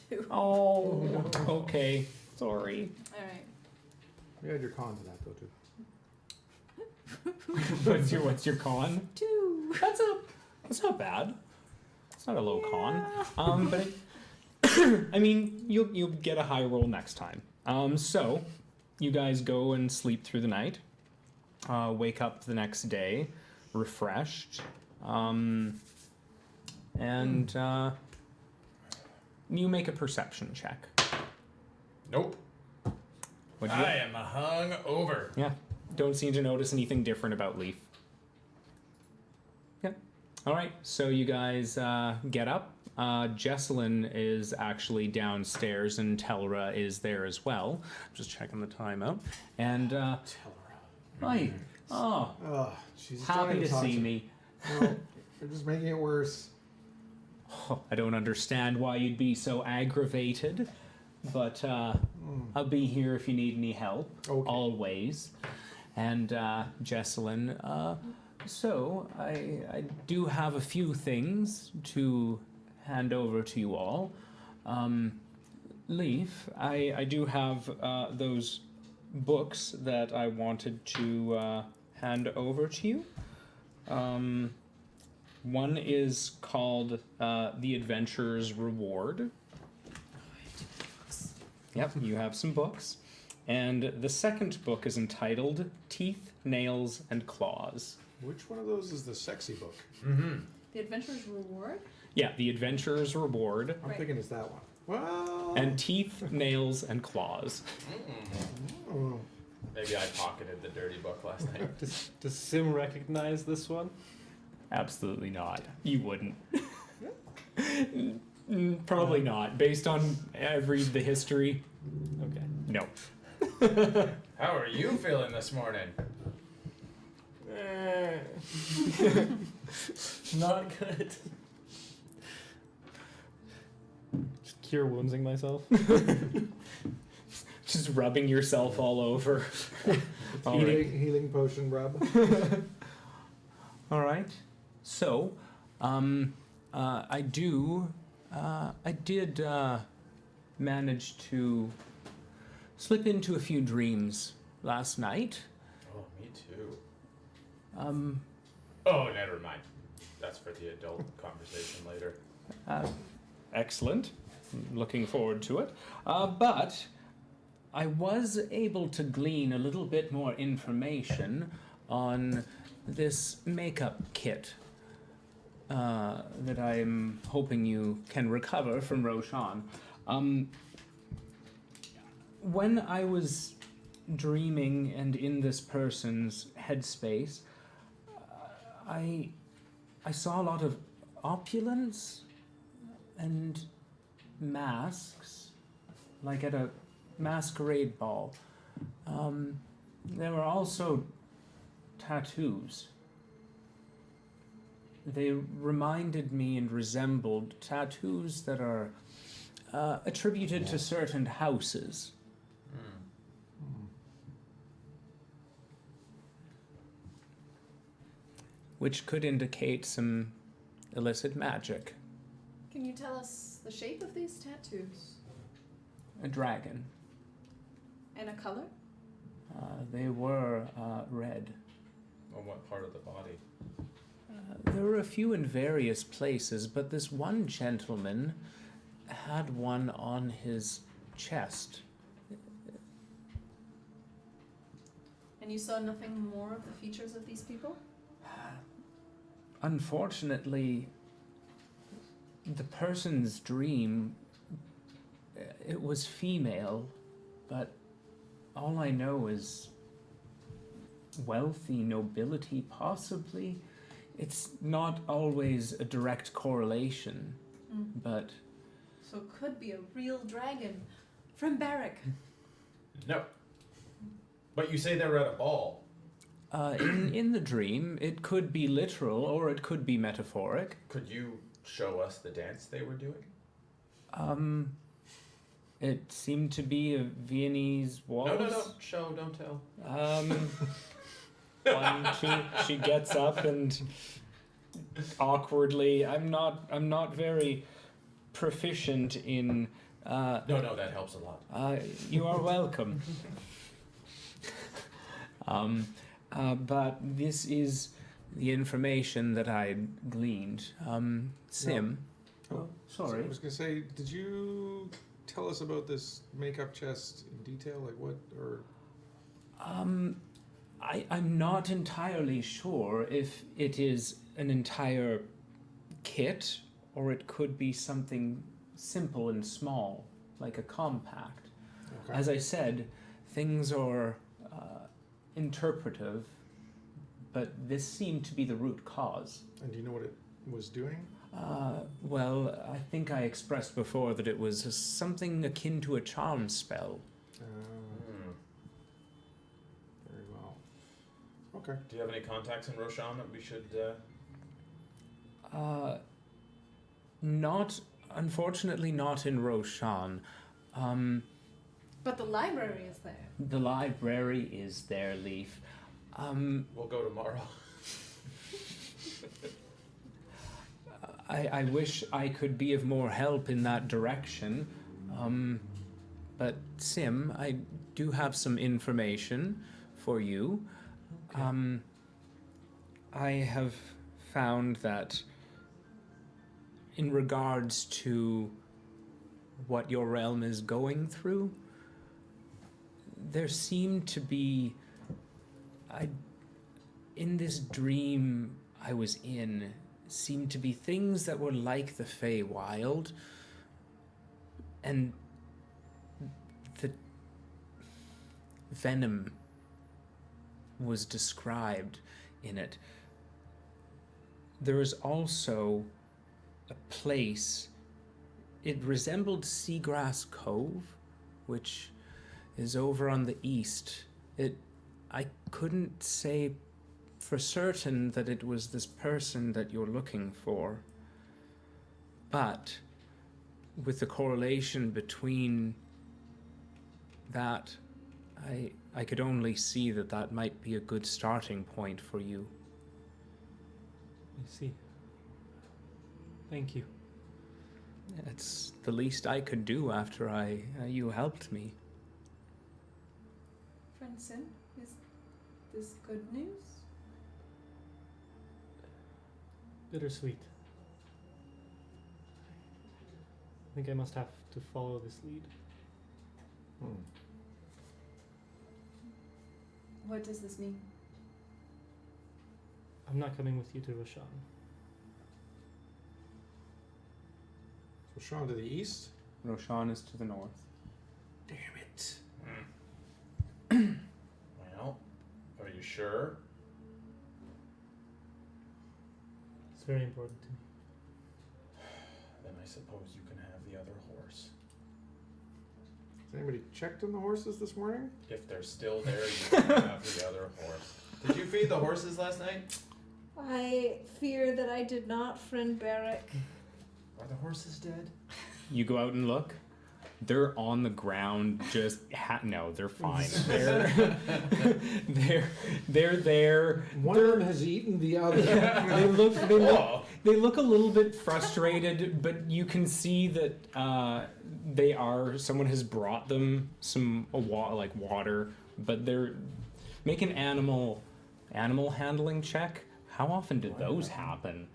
2. Oh, okay. Sorry. Alright. You had your con to that, though, too. what's your con? 2. That's not bad. It's not a low con. But I mean, you'll get a high roll next time. So you guys go and sleep through the night. Wake up the next day, refreshed, and you make a perception check. Nope. What'd you I am hung over. Yeah. Don't seem to notice anything different about Leaf. Yeah. All right, so you guys get up. Jesselyn is actually downstairs, and Telra is there as well. Just checking the time out. And hi. Oh, Oh, she's happy trying to talk see to me. No, you're just making it worse. Oh, I don't understand why you'd be so aggravated, but I'll be here if you need any help. Okay. Always. And Jesselyn, so I do have a few things to hand over to you all. Leaf, I do have those books that I wanted to hand over to you. One is called The Adventurer's Reward. Yep, you have some books. And the second book is entitled Teeth, Nails, and Claws. Which one of those is the sexy book? Mm-hmm. The Adventurer's Reward? Yeah, The Adventurer's Reward. I'm Right. thinking it's that one. Well, And Teeth, Nails, and Claws. oh, Maybe I pocketed the dirty book last night. Does Sim recognize this one? Absolutely not. You wouldn't. Probably not. Based on the history, Okay. no. How are you feeling this morning? Not good. Just cure woundsing myself. Just rubbing yourself all over. All right. healing potion rub. All right. So, I did manage to slip into a few dreams last night. Oh, me too. Um, Oh, never mind. That's for the adult conversation later. Excellent. Looking forward to it. But I was able to glean a little bit more information on this makeup kit that I'm hoping you can recover from Roshan. When I was dreaming and in this person's headspace, I saw a lot of opulence and masks, like at a masquerade ball. There were also tattoos. They reminded me and resembled tattoos that are attributed to certain houses. Which could indicate some illicit magic. Can you tell us the shape of these tattoos? A dragon. And a color? They were red. On what part of the body? There were a few in various places, but this one gentleman had one on his chest. And you saw nothing more of the features of these people? Unfortunately, the person's dream, it was female, but all I know is wealthy nobility, possibly. It's not always a direct correlation, but... So it could be a real dragon from Barrack. No. But you say they were at a ball. In the dream, it could be literal or it could be metaphoric. Could you show us the dance they were doing? It seemed to be a Viennese waltz. No. Show, don't tell. She gets up and awkwardly. I'm not very proficient in. No, that helps a lot. You are welcome. But this is the information that I gleaned. Sim. Oh, sorry. I was gonna say, did you tell us about this makeup chest in detail? Like what, or? I'm not entirely sure if it is an entire kit or it could be something simple and small, like a compact. Okay. As I said, things are interpretive, but this seemed to be the root cause. And do you know what it was doing? Well, I think I expressed before that it was something akin to a charm spell. Very well. Okay. Do you have any contacts in Roshan that we should? Unfortunately, not in Roshan. But the library is there. The library is there, Leaf. We'll go tomorrow. I wish I could be of more help in that direction. But Sim, I do have some information for you. Okay. I have found that in regards to what your realm is going through, there seemed to be, in this dream I was in, seemed to be things that were like the Feywild, and the venom was described in it. There was also a place, it resembled Seagrass Cove, which is over on the east. I couldn't say for certain that it was this person that you're looking for, but with the correlation between that, I could only see that that might be a good starting point for you. I see. Thank you. It's the least I could do after you helped me. Friend Sim, is this good news? Bittersweet. I think I must have to follow this lead. What does this mean? I'm not coming with you to Roshan. Roshan to the east? Roshan is to the north. Damn it. Well, are you sure? It's very important to me. Then I suppose you can have the other horse. Has anybody checked on the horses this morning? If they're still there, you can have the other horse. Did you feed the horses last night? I fear that I did not, friend Barrick. Are the horses dead? You go out and look. They're on the ground, just no, they're fine. They're there. One of them has eaten the other. They look a little bit frustrated, but you can see that someone has brought them some water, but they're make an animal handling check. How often did those happen?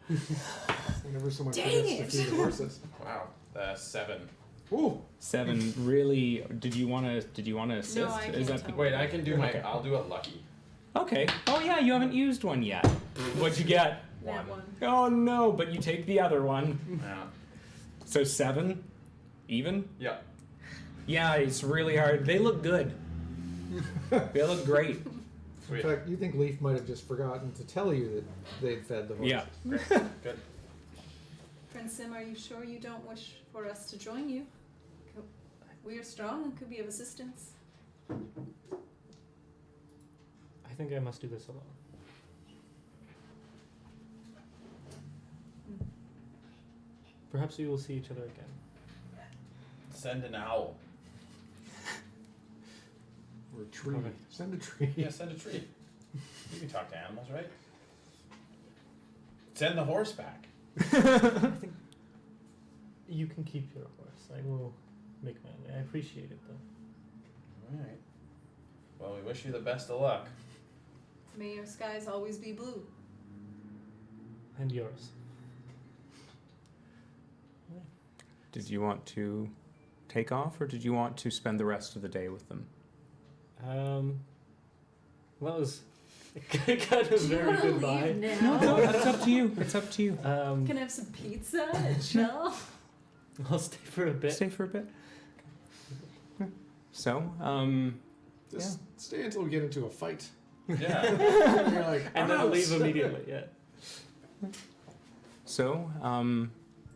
Whenever someone Dang forgets to it. feed the horses. Wow, 7. Ooh. 7. Really? Did you want to assist? No, I Is can't that tell. Wait, I can do my. Okay. I'll do a lucky. Okay. Oh yeah, you haven't used one yet. What'd you get? That One. one. Oh no, but you take the other one. Yeah. So 7? Even? Yeah. Yeah, it's really hard. They look good. They look great. In Sweet. fact, you think Leaf might have just forgotten to tell you that they'd fed the horses. Yeah. Great. Good. Friend Sim, are you sure you don't wish for us to join you? We are strong and could be of assistance. I think I must do this alone. Perhaps we will see each other again. Send an owl. Or a tree. Okay. Send a tree. Yeah, send a tree. You can talk to animals, right? Send the horse back. I think you can keep your horse. I will make my way. I appreciate it though. Alright. Well, we wish you the best of luck. May your skies always be blue. And yours. Did you want to take off, or did you want to spend the rest of the day with them? Well, it was kind of Do you very want to goodbye. leave now? No, it's up to you. It's up to you. Can I have some pizza and chill? I'll stay for a bit. Stay for a bit. So, Just stay until we get into a fight. Yeah. And you're like, And then I'll "Arrows!" leave immediately. Yeah. So,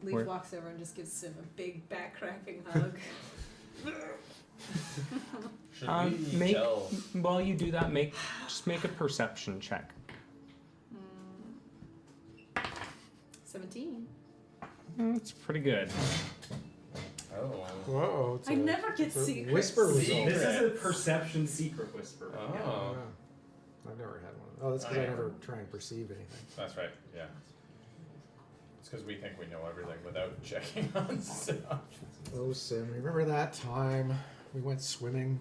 Leaf Where- walks over and just gives Sim a big back-cracking hug. Should we make tell? while you do that, just make a perception check. 17. It's pretty good. Oh. Whoa. It's I a- never get it's a secrets. Whisper result. Secret. This is a perception secret whisper. Oh. Yeah. I've never had one. Oh, that's because I never try and perceive anything. That's right. Yeah. It's because we think we know everything without checking on stuff. Oh, Sim, remember that time we went swimming?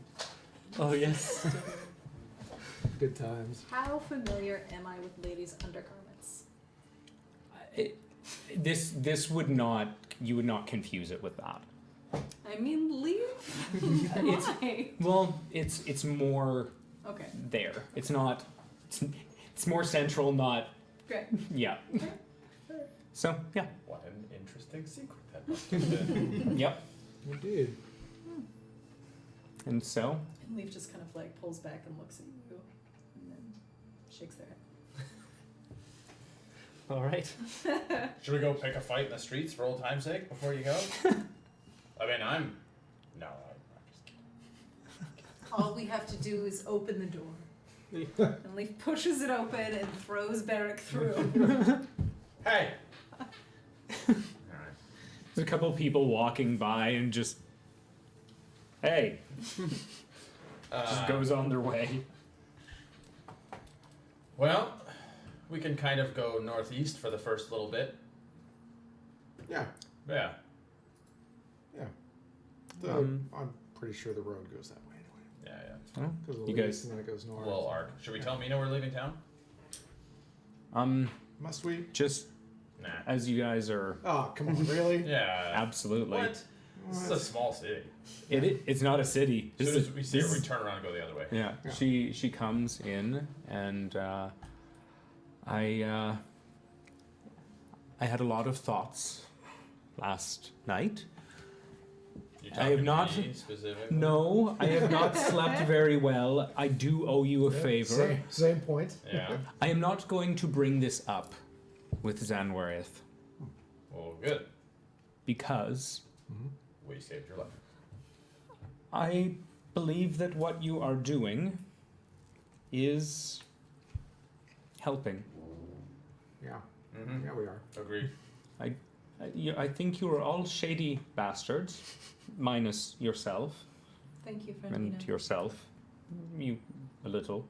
Oh yes. Good times. How familiar am I with ladies' undergarments? This would not, you would not confuse it with that. I mean, Leaf? It's- Why? Well, it's more Okay, there. It's not. It's more central, not. great. Yeah. So yeah. What an interesting secret that must have been. Yep. Indeed. And so And Leaf just kind of like pulls back and looks at you and then shakes their All right. head. Should we go pick a fight in the streets for old time's sake before you go? I mean, I'm just kidding. All we have to do is open the door. And Leaf pushes it open and throws Barrack through. Hey. Alright. there's a couple of people walking by and just, hey, just goes on their way. Well, we can kind of go northeast for the first little bit. Yeah. Yeah. I'm pretty sure the road goes that way anyway. Yeah. Oh, Goes a you little guys. east and then it goes A north. little arc. Should we tell Mina we're leaving town? Must we? Just Nah. as you guys are, Oh, come on, really? Yeah. absolutely. What? This is a small city. It's not a city. As This soon is- as we see this her, we is- turn around and go the other way. Yeah, Yeah. she comes in, and I had a lot of thoughts last night. You I have talking not- to me specifically? No, I have not slept very well. I do owe you a favor. Same point. Yeah. I am not going to bring this up with Zanwarith Well, good. because We saved your life. I believe that what you are doing is helping. Yeah. Mm-hmm. Yeah, we are. Agreed. I think you are all shady bastards, minus yourself. Thank you, And Fernandina. yourself. You a little.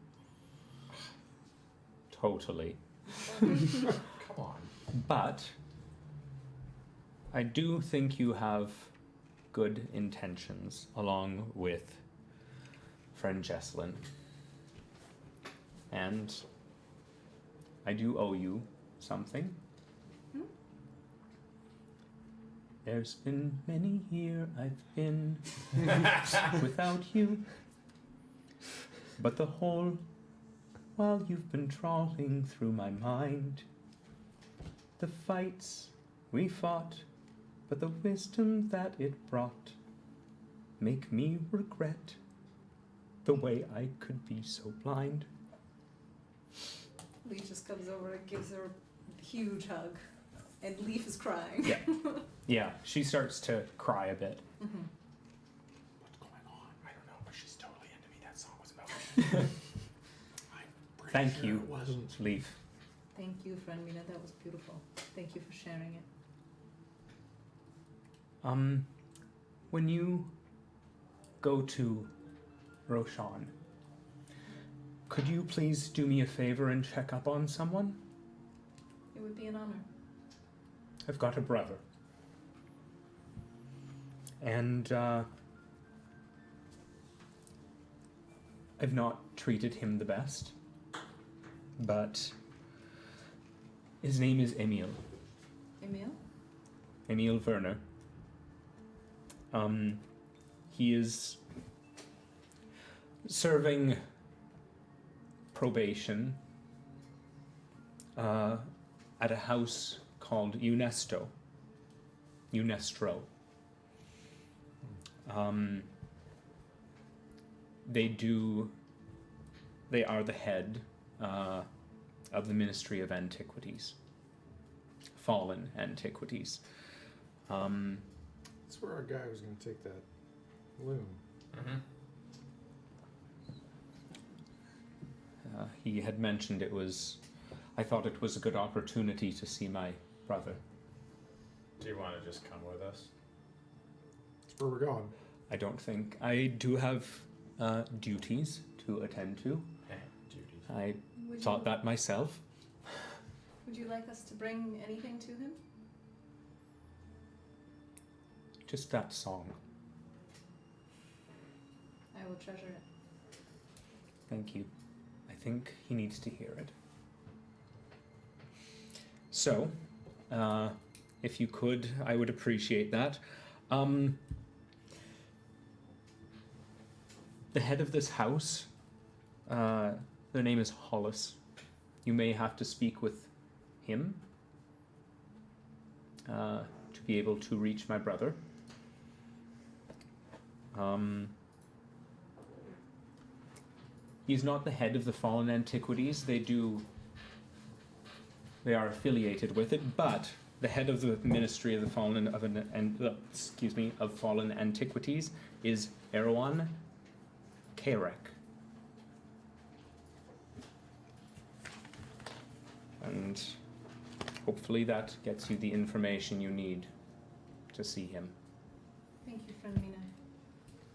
Totally. Come on. But I do think you have good intentions along with friend Jesselyn. And I do owe you something. There's been many years I've been without you. But the whole while you've been trawling through my mind. The fights we fought, but the wisdom that it brought make me regret the way I could be so blind. Leaf just comes over and gives her a huge hug. And Leaf is crying. Yeah. Yeah, she starts to cry a bit. Mhm. What's going on? I don't know, but she's totally into me. That song was about me. I'm pretty Thank sure you, It wasn't. Leaf. Thank you, Fernandina. That was beautiful. Thank you for sharing it. When you go to Roshan, could you please do me a favor and check up on someone? It would be an honor. I've got a brother. And I've not treated him the best. But his name is Emil. Emil? Emil Werner. He is serving probation at a house called Unestro. They are the head of the Ministry of Antiquities. fallen antiquities. That's where our guy was going to take that loom. Mm-hmm. He had mentioned I thought it was a good opportunity to see my brother. Do you want to just come with us? That's where we're going. I don't think I do have duties to attend to. Duties. I Would thought you, that myself. would you like us to bring anything to him? Just that song. I will treasure it. Thank you. I think he needs to hear it. So, if you could, I would appreciate that. The head of this house, their name is Hollis. You may have to speak with him to be able to reach my brother. He's not the head of the Fallen Antiquities. They are affiliated with it, but the head of the Ministry of the Fallen of Fallen Antiquities is Erwan Karek. And hopefully that gets you the information you need to see him. Thank you, friend Mina.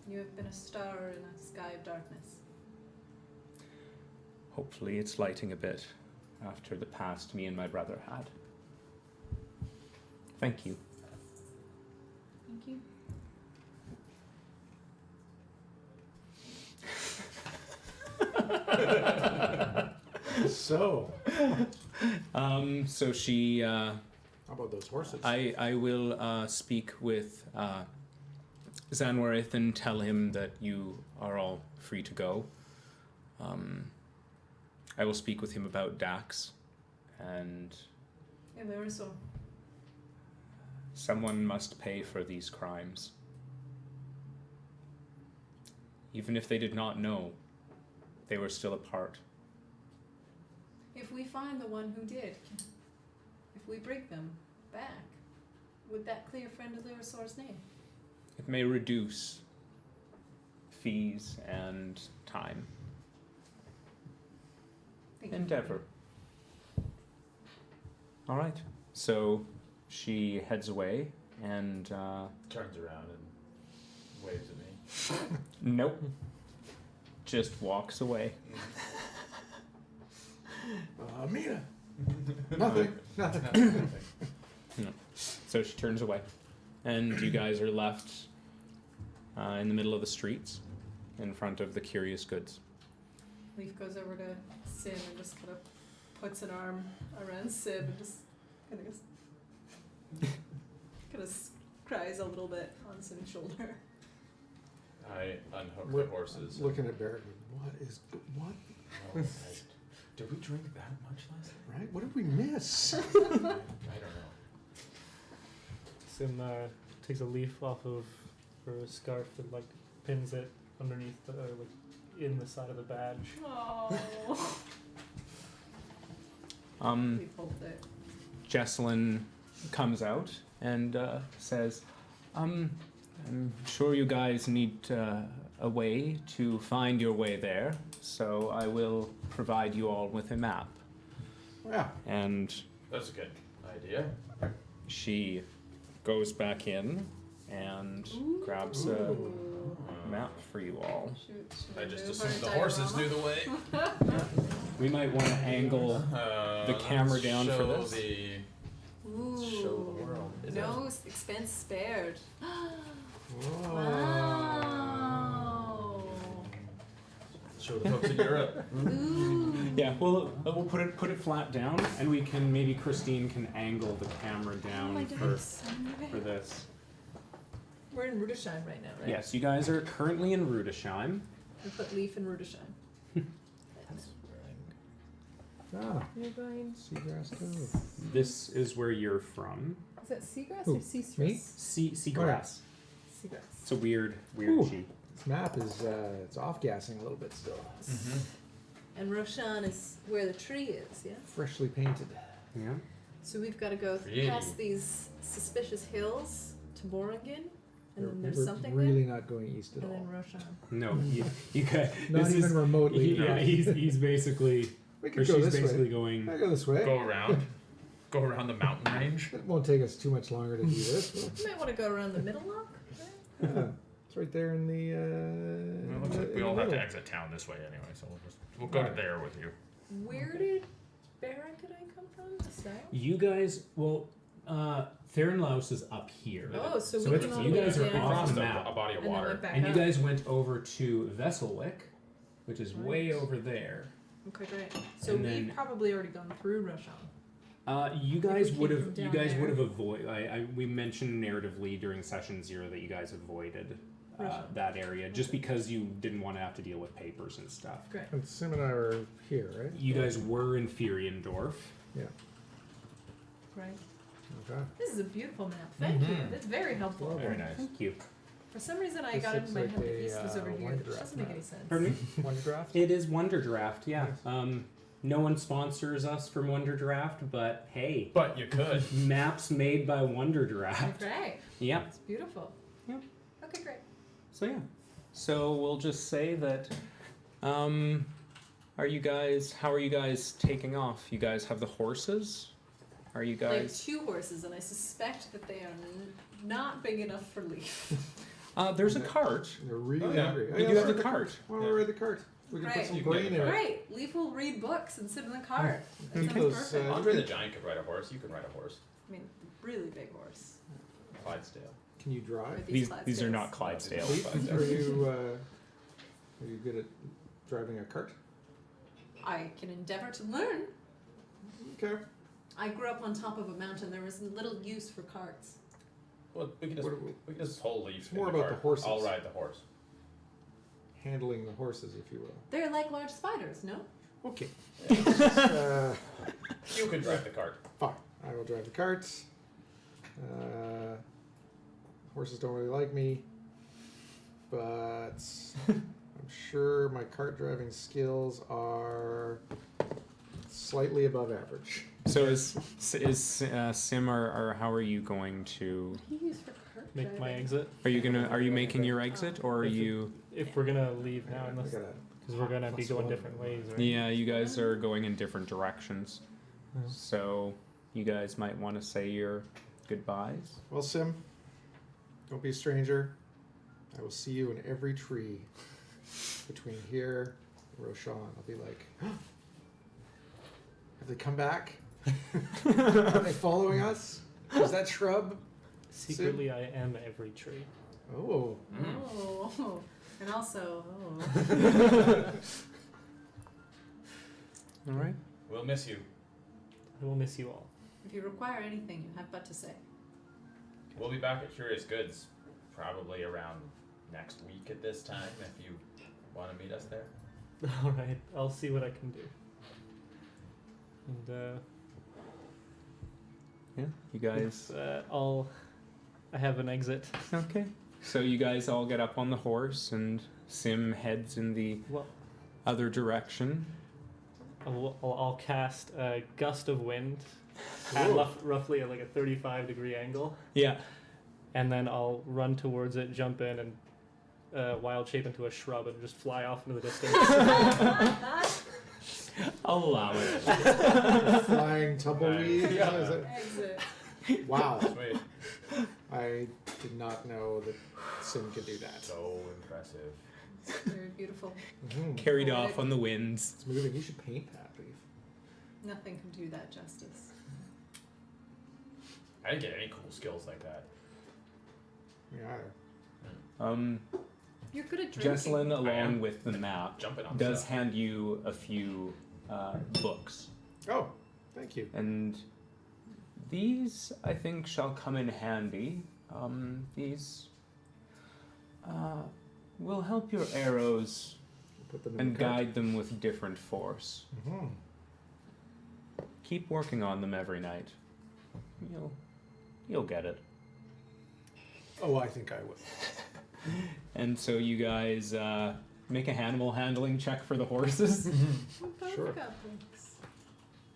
You have been a star in a sky of darkness. Hopefully it's lighting a bit after the past me and my brother had. Thank you. Thank you. So, So she, how about those horses? I will speak with Zanwarith and tell him that you are all free to go. I will speak with him about Dax, and Yeah, there is so. someone must pay for these crimes. Even if they did not know, they were still a part. If we find the one who did, if we bring them back, would that clear friend of Lyrasor's name? It may reduce fees and time. Thank you. Endeavor. All right. So she heads away and Turns around and waves at me. nope. Just walks away. Mina. Nothing. Nothing. So she turns away, and you guys are left in the middle of the streets, in front of the Curious Goods. Leaf goes over to Sim and just kind of puts an arm around Sim and just kind of cries a little bit on Sim's shoulder. I unhook We're the horses. Looking at Barrett, what? Oh, did we drink that much last night? Right? What did we miss? I don't know. Sim takes a leaf off of her scarf and like pins it underneath the like in the side of the badge. Oh. Leaf holds it. Jesselyn comes out and says, I'm sure you guys need a way to find your way there, so I will provide you all with a map. Yeah. And That's a good idea. she goes back in and grabs a Ooh. map for you all. Shoot, I just do assumed the her horses diorama? knew the way. We might want to angle the camera let's down for show this. Ooh. Show the world. No expense spared. Whoa. Wow. Show the folks in Europe. Ooh. Yeah, we'll put it flat down, and we can maybe Christine can angle the camera Oh down my for goodness. this. We're in Redushiem right now, right? Yes, you guys are currently in Redushiem. We put Leaf in Redushiem. Ah, You're going. Seagrass Cove. This is where you're from. Is that seagrass Who, or seagrass? me? Seagrass. Seagrass. It's a weird Ooh. G. This map is it's off-gassing a little bit still. And Roshan is where the tree is, yes? Freshly painted. Yeah. So we've got to go Really? past these suspicious hills to Morangan, and then there's We're something really there, not going east at and all. then Roshan. No, you guys. Not this even is, remotely. yeah, he's basically, We or could go she's this basically way. going. I go this way. Go around. Go around the mountain range. It won't take us too much longer to do this. You might want to go around the middle lock. Right? Yeah, it's right there in the. Well, it looks like we all have to exit town this way anyway, so we'll go to there with you. Where did Baron and I come from? The south? You guys, well, Therenlaus is up here. Oh, so we it's, came all you the way guys are down. off Crossed the a map, body of And then water. went back and you up. guys went over to Vesselwick, which is way Right. over there. Okay, great. So And we've then- probably already gone through Roshan. You If guys we would came have. from You down guys there. would have avoided. We mentioned narratively during session 0 that you guys avoided Roshan. that area just because you didn't want to have to deal with papers and stuff. Great. And Sim and I are here, right? You guys were in Feriendorf. Yeah. Great. Okay. This is a beautiful map. Thank you. Mhm. It's very helpful. Very nice. Thank you. For some reason, I This got looks into my like head that a, east was over here, one which draft doesn't make map. any sense. Pardon me? One draft. It is Wonder Draft, yeah. Nice. No one sponsors us from Wonder Draft, but hey, But you could. maps made by Wonder Draft. Great. Yep. It's beautiful. Yeah. Okay, great. So yeah. So we'll just say that how are you guys taking off? You guys have the horses? Are you Like guys 2 horses, and I suspect that they are not big enough for Leaf. there's a cart. They're really Oh, yeah. hungry. You do have let's the ride cart. Why don't we ride the cart? We can Right. put some You can get grain the in it. Great. Leaf will read books and sit in the cart. That sounds Those, perfect. Andre the Giant could ride a horse. You can ride a horse. I mean, really big horse. Clydesdale. Can you drive? With These are Clydesdales. not Clydesdale. Leaf, Clydesdale. are you good at driving a cart? I can endeavor to learn. Okay. I grew up on top of a mountain. There was little use for carts. Well, we can just What are we- we can just pull Leaf. It's in more the about the cart. horses. I'll ride the horse. Handling the horses, if you will. They're like large spiders, no? Okay. Yeah. You can drive the cart. Fine. I will drive the cart. Horses don't really like me, but I'm sure my cart driving skills are slightly above average. So is Sim or how are you going to? What do you use for cart Make my driving? exit. Are you making your exit or are If it- you? If we're gonna leave now, I unless gotta because we're gonna be plus going one. different ways, right? Yeah, you guys are going in different directions. Yeah. So you guys might want to say your goodbyes. Well, Sim, don't be a stranger. I will see you in every tree between here and Roshan. I'll be like, have they come back? Are they following us? Is that shrub? Secretly, I am every tree. Oh. Oh, and also, oh. All right. We'll miss you. I will miss you all. If you require anything, you have but to say. We'll be back at Curious Goods probably around next week at this time if you want to meet us there. All right, I'll see what I can do. And Yeah. You guys. I have an exit. Okay. So you guys all get up on the horse and Sim heads in the Well, other direction. I'll cast a gust of wind at roughly at like a 35-degree angle, Yeah. and then I'll run towards it, jump in, and wild shape into a shrub and just fly off into the distance. I'll allow it. Flying tumbleweed. Yeah. Is it- Exit. Wow. Sweet. I did not know that Sim could do that. So impressive. Very beautiful. Mhm. Carried off on the winds. It's moving. You should paint that, Leaf. Nothing can do that justice. I didn't get any cool skills like that. Me either. You're good at drinking. Jesselyn, I along am. with the map, Jumping on does stuff. hand you a few books. Oh, thank you. And these, I think, shall come in handy. These will help your arrows Put them in and the cart. guide them with different force. Mhm. Keep working on them every night. You'll get it. Oh, I think I will. And so you guys make a animal handling check for the horses. We both Sure. got books.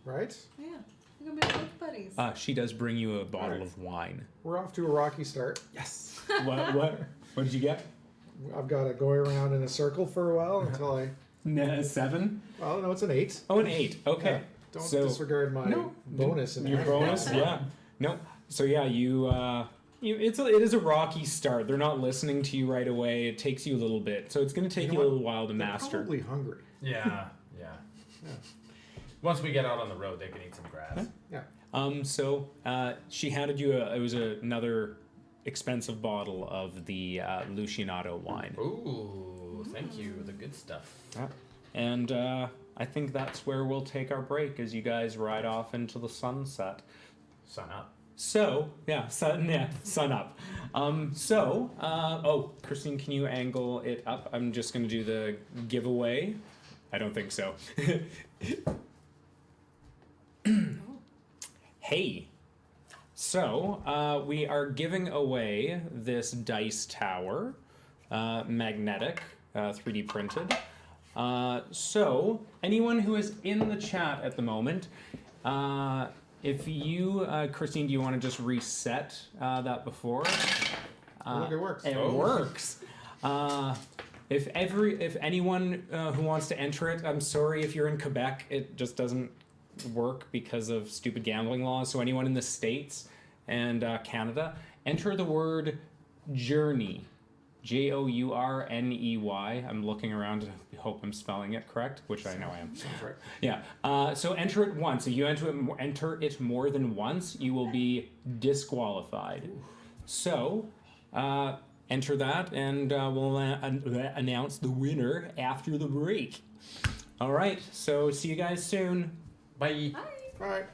Right? Yeah. I got my book buddies. She does bring you a bottle of wine. We're off to a rocky start. Yes. What did you get? I've got to go around in a circle for a while until I. 7. Well, no, it's an 8. Oh, an 8. Okay. Yeah, don't So- disregard my No. bonus. In Your that. bonus, yeah. No. So yeah, it is a rocky start. They're not listening to you right away. It takes you a little bit. So it's going to take You you know a what? little while to They're master. probably hungry. Yeah. Once we get out on the road, they can eat some grass. Yeah. So she handed you another expensive bottle of the Lucianato wine. Ooh, thank you. The good stuff. And I think that's where we'll take our break as you guys ride off into the sunset. Sun up. So, sun up. Christine, can you angle it up? I'm just going to do the giveaway. I don't think so. Hey. So, we are giving away this dice tower, magnetic, 3D printed. So, anyone who is in the chat at the moment, if you, Christine, do you want to just reset that before? Look, it works. It works. If anyone who wants to enter it, I'm sorry if you're in Quebec, it just doesn't work because of stupid gambling laws. So anyone in the States and Canada, enter the word journey. Journey. I'm looking around to hope I'm spelling it correct, which I know I am. Sounds right. Yeah. So enter it once. If you enter it more than once, you will be disqualified. So enter that, and we'll announce the winner after the break. All right. So see you guys soon. Bye. Bye. All right.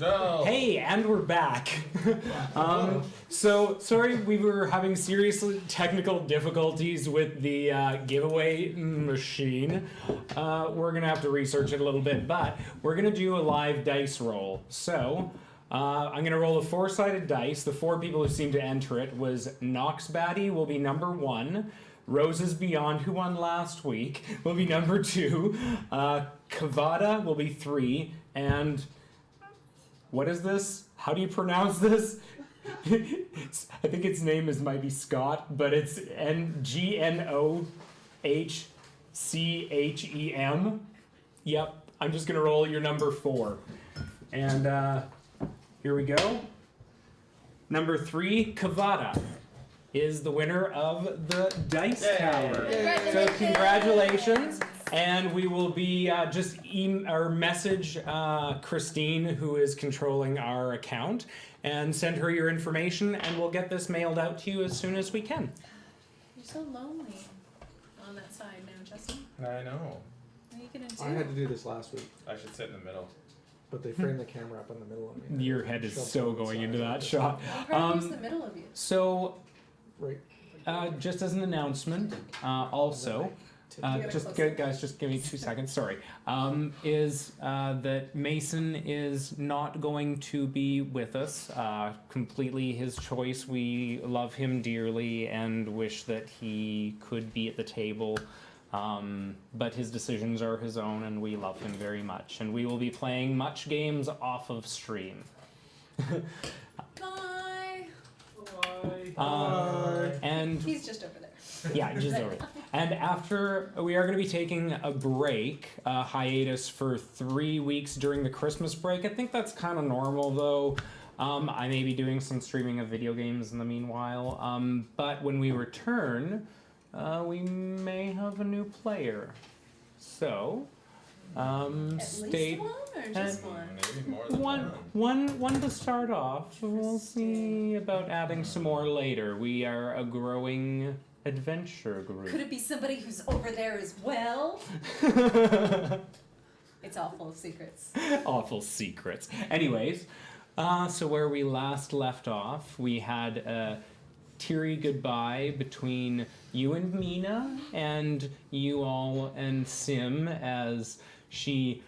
No. Hey, and we're back. So, sorry, we were having serious technical difficulties with the giveaway machine. We're going to have to research it a little bit, but we're going to do a live dice roll. So, I'm going to roll a 4-sided dice. The 4 people who seem to enter it was Noxbatty will be number 1. Roses Beyond, who won last week, will be number 2. Kavada will be 3. And what is this? How do you pronounce this? I think its name might be Scott, but it's Gnohchem. Yep, I'm just gonna roll your number 4. And here we go. Number 3, Kavada, is the winner of the Dice Tower. So congratulations. And we will be just message Christine, who is controlling our account, and send her your information, and we'll get this mailed out to you as soon as we can. You're so lonely on that side now, Justin. I know. What are you gonna do? I had to do this last week, I should sit in the middle. but they framed the camera up in the middle of me. Your head is Shoved so it going inside. into that shot. Who's the middle of you? So, Right. just as an announcement, also. Get Just closer. guys, just give me 2 seconds. Sorry. Is that Mason is not going to be with us? Completely his choice. We love him dearly and wish that he could be at the table. But his decisions are his own, and we love him very much. And we will be playing much games off of stream. Bye. And He's just over there. yeah, just over. And after, we are going to be taking a break, a hiatus for 3 weeks during the Christmas break. I think that's kind of normal, though. I may be doing some streaming of video games in the meanwhile. But when we return, we may have a new player. So, At stay. least one or just one? Maybe more than One to start off. We'll see about adding some more later. We are a growing adventure group. Could it be somebody who's over there as well? It's all full of secrets. Awful secrets. Anyways, so where we last left off, we had a teary goodbye between you and Mina, and you all and Sim, as she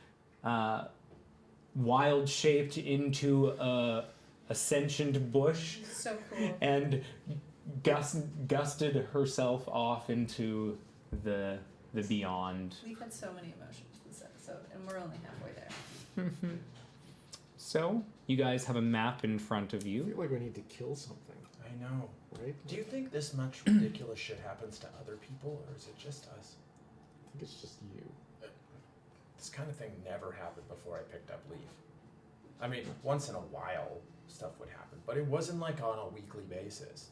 wild shaped into a sentient bush So cool. and gusted herself off into the beyond. We've had so many emotions this episode, and we're only halfway there. So, you guys have a map in front of I you. feel like we need to kill something, I know. right? Do you think this much ridiculous shit happens to other people, or is it just us? I think it's just you. This kind of thing never happened before I picked up Leaf. I mean, once in a while stuff would happen, but it wasn't like on a weekly basis.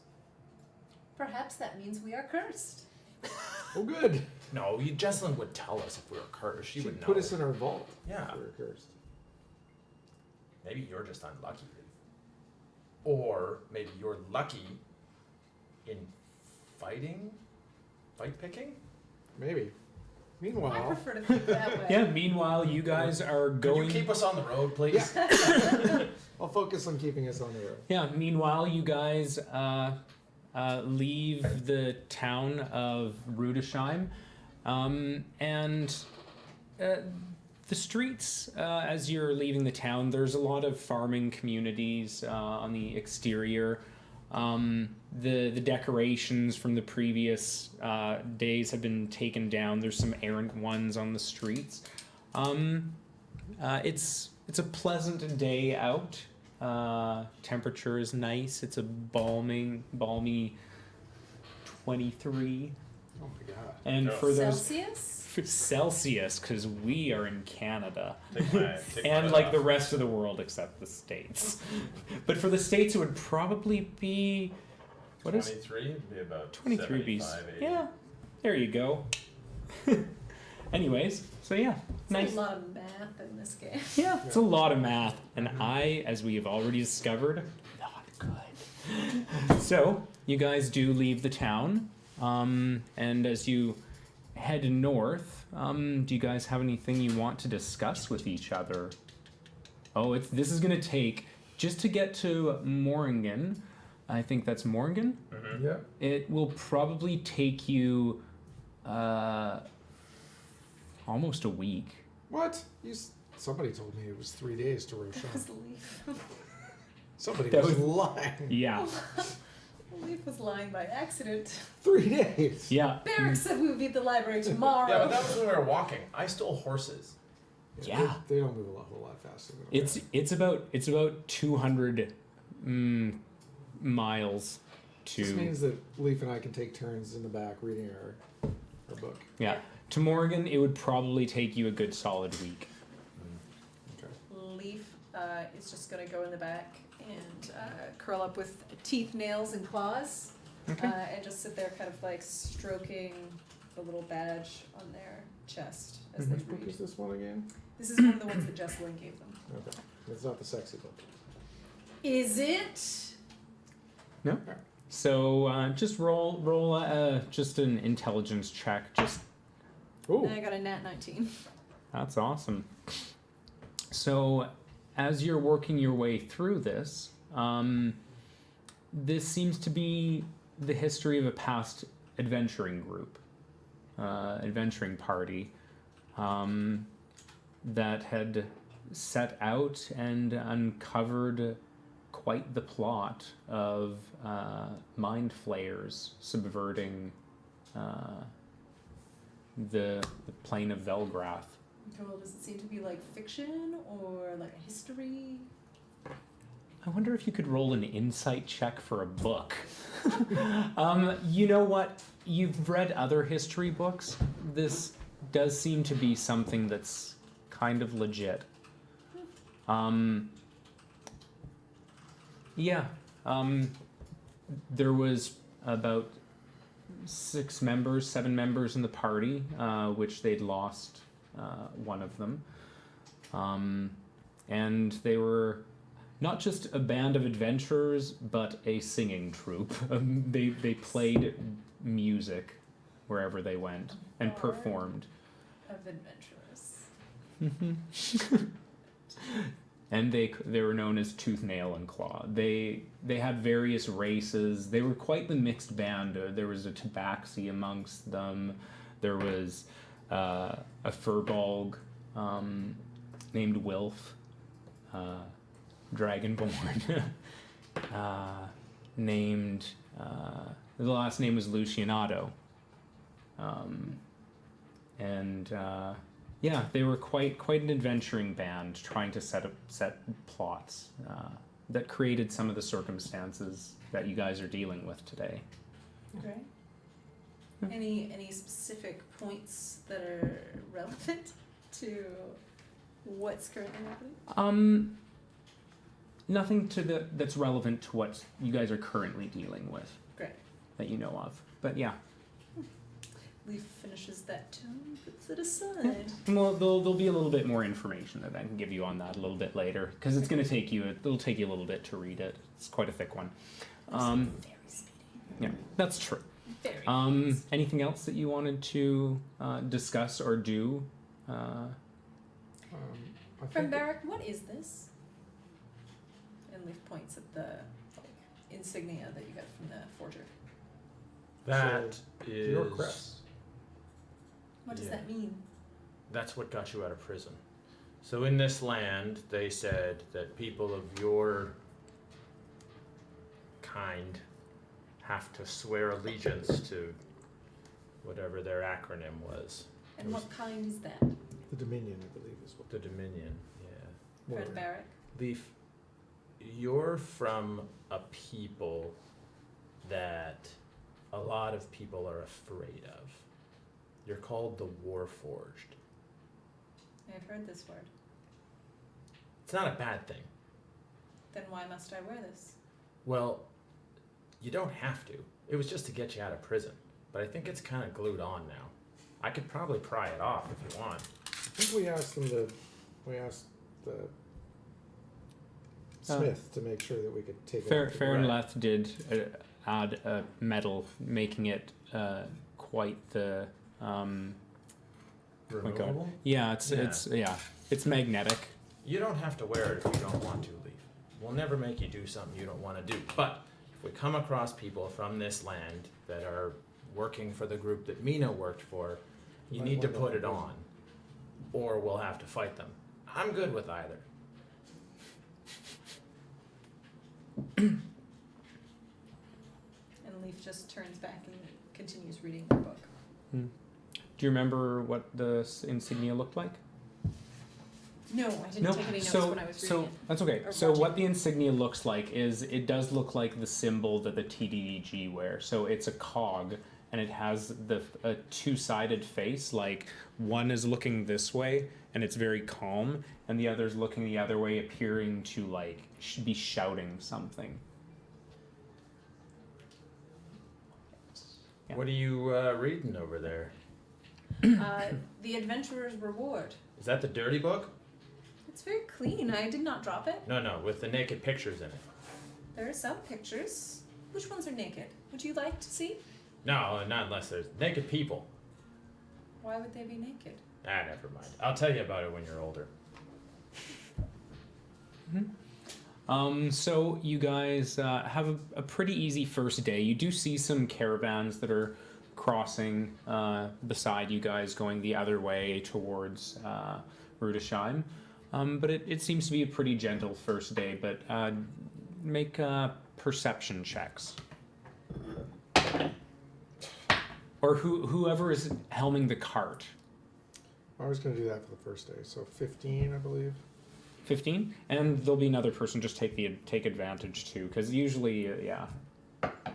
Perhaps that means we are cursed. Oh, good. No, Jesselyn would tell us if we were cursed. She would know. Put us in our vault. Yeah. If we were cursed. Maybe you're just unlucky, Leaf. Or maybe you're lucky in fight picking? Maybe. I Meanwhile, prefer to think that way. Yeah, meanwave, you guys are Could going. you keep us on the road, please? I'll focus on keeping us on the road. Yeah, meanwhile, you guys leave the town of Redushiem, and the streets, as you're leaving the town, there's a lot of farming communities on the exterior. The decorations from the previous days have been taken down. There's some errant ones on the streets. It's a pleasant day out. Temperature is nice. It's a balmy 23. Oh my god. And No. for those Celsius? Celsius, because we are in Canada. Take my And hood like off. the rest of the world except the States. But for the States, it would probably be. What is 23 would be about 23 B's? 75, 80. Yeah, there you go. Anyways, so yeah, There's nice. a lot of math in this game. Yeah, it's a lot of math, and I, as we have already discovered, not good. So you guys do leave the town, and as you head north, do you guys have anything you want to discuss with each other? This is gonna take just to get to Morrigan. I think that's Morrigan. Mm-hmm. Yeah. It will probably take you almost a week. What? Somebody told me it was 3 days to Roshan. That was Leaf. Somebody That was was- lying. Yeah. Leaf was lying by accident. 3 days. Yeah. Barrick said we would be at the library tomorrow. Yeah, but that was when we were walking. I stole horses. Yeah. They don't move a whole lot faster than It's about 200 miles This to means that Leaf and I can take turns in the back reading our book. yeah. To Morgan, it would probably take you a good solid week. Leaf is just going to go in the back and curl up with teeth, nails, and claws. Okay. And just sit there kind of like stroking the little badge on their chest as they Which book read. is this one again? This is one of the ones that Jesselyn gave them. Okay. It's not the sexy book. Is it? No. So just roll just an intelligence check. Just Ooh. And I got a nat 19. that's awesome. So as you're working your way through this, this seems to be the history of a past adventuring group, adventuring party, that had set out and uncovered quite the plot of mind flayers subverting the plane of Velgrath. Okay, well, does it seem to be like fiction or like a history? I wonder if you could roll an insight check for a book. You know what? You've read other history books. This does seem to be something that's kind of legit. Yeah. There was about 7 members in the party, which they'd lost one of them. And they were not just a band of adventurers, but a singing troupe. They played music wherever they went and Bar performed. Of adventurers. And they were known as Tooth, Nail, and Claw. They had various races. They were quite the mixed band. There was a tabaxi amongst them. There was a furbolg named Wilf, Dragonborn, named the last name was Lucianato, yeah, they were quite an adventuring band, trying to set plots that created some of the circumstances that you guys are dealing with today. Great. Any specific points that are relevant to what's currently happening? Nothing that's relevant to what you guys are currently dealing with. Great. That you know of. But yeah. Leaf finishes that tone, puts it aside. Well, there'll be a little bit more information that I can give you on that a little bit later, because it'll take you a little bit to read it. It's quite a thick one. Very speedy. Yeah, that's true. Very fast. Anything else that you wanted to discuss or do? I From think Barrack, what is this? And Leaf points at the insignia that you got from the forger. That is your crest. What does Yeah. that mean? That's what got you out of prison. So in this land, they said that people of your kind have to swear allegiance to whatever their acronym was. And It was what kind is that? The Dominion, I believe, is what the Dominion. Yeah. Friend Barrack? Leaf, you're from a people that a lot of people are afraid of. You're called the Warforged. I've heard this word. It's not a bad thing. Then why must I wear this? Well, you don't have to. It was just to get you out of prison. But I think it's kind of glued on now. I could probably pry it off if you want. I think we asked the Smith to make sure that we could take it off. Fair and Leth did add a metal, making it quite the. Oh my God. Removable? Yeah, it's magnetic. You don't have to wear it if you don't want to, Leaf. We'll never make you do something you don't want to do. But if we come across people from this land that are working for the group that Mina worked for, you Might need to want put to it on, or we'll have to fight them. I'm good with either. And Leaf just turns back and continues reading her book. Do you remember what the insignia looked like? No, I didn't take any notes when I was reading it. That's okay. Or So watching. what the insignia looks like is it does look like the symbol that the TDDG wear. So it's a cog, and it has a two-sided face. Like one is looking this way, and it's very calm, and the other's looking the other way, appearing to like be shouting something. Yeah. What are you reading over there? The Adventurer's Reward. Is that the dirty book? It's very clean. I did not drop it. No, with the naked pictures in it. There are some pictures. Which ones are naked? Would you like to see? No, not unless there's naked people. Why would they be naked? Ah, never mind. I'll tell you about it when you're older. So you guys have a pretty easy first day. You do see some caravans that are crossing beside you guys, going the other way towards Redushiem. But it seems to be a pretty gentle first day. But make perception checks. Or whoever is helming the cart. I was going to do that for the first day. So 15, I believe. 15, and there'll be another person just take advantage too, because usually, yeah.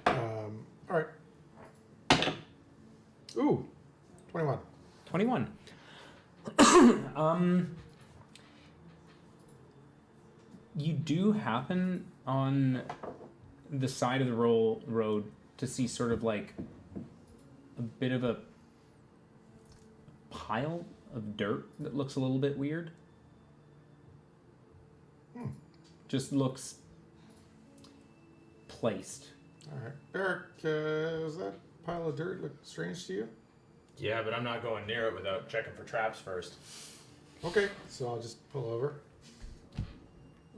All right. Ooh, 21. 21. You do happen on the side of the road to see sort of like a bit of a pile of dirt that looks a little bit weird. Just looks placed. All right. Eric, does that pile of dirt look strange to you? Yeah, but I'm not going near it without checking for traps first. Okay, so I'll just pull over.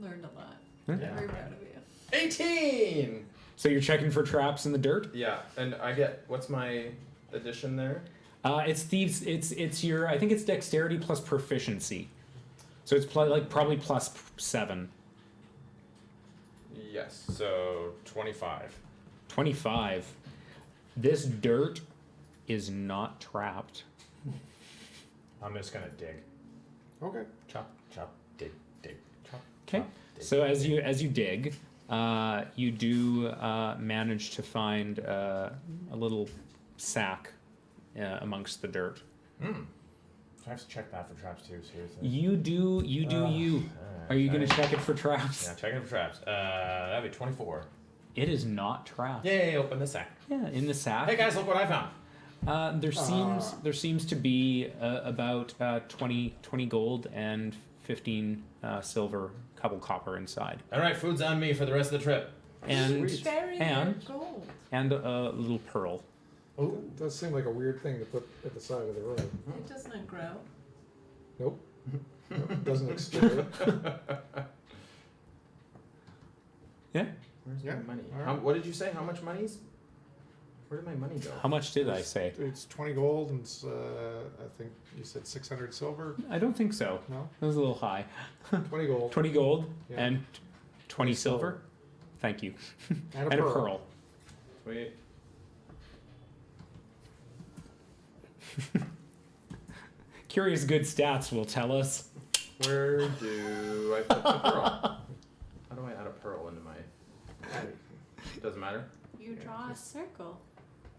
Learned a lot. Yeah. Very proud of you. 18! So you're checking for traps in the dirt? Yeah, and I get, what's my addition there? It's thieves. It's your. I think it's dexterity plus proficiency. So it's probably plus 7. Yes, so 25. 25. This dirt is not trapped. I'm just gonna dig. Okay. Chop, chop, dig, dig, chop. Okay. chop, dig, So as dig. you dig, you do manage to find a little sack amongst the dirt. I have to check that for traps too, seriously. You do you. Are you going to check it for traps? Yeah, checking for traps. That'd be 24. It is not trapped. Yay, open the sack. Yeah, in the sack. Hey guys, look what I found. There seems to be about 20 gold and 15 silver, couple copper inside, All right, food's on me for the rest of the trip. and Sweet. Very And- gold. and a little pearl. Oh, it does seem like a weird thing to put at the side of the road. It does not grow. Nope. Nope, it doesn't explode. Yeah. Where's Yeah, my money? all right. What did you say? How much money's? Where did my money go? How much did I say? It's 20 gold and I think you said 600 silver. I don't think so. No? That was a little high. 20 gold. 20 gold Yeah. and 20 silver. Thank you. And a And a pearl. pearl. Wait. Curious good stats will tell us. Where do I put the pearl? How do I add a pearl into my? Doesn't matter. You draw a circle.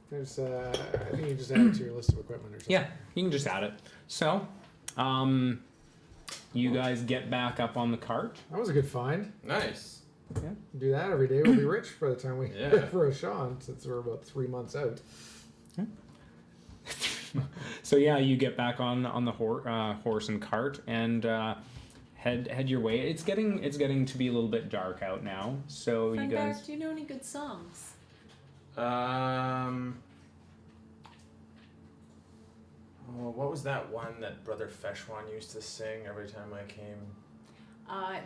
There's, I think you just add it to your list of equipment or something. Yeah, you can just add it. So, you guys get back up on the cart. That was a good find. Nice. Do that every day. We'll be rich by the time we Yeah. for a Sean, since we're about 3 months out. So yeah, you get back on the horse and cart and head your way. It's getting to be a little bit dark out now. So you guys. Funbark, do you know any good songs? Oh, what was that one that Brother Feshwan used to sing every time I came?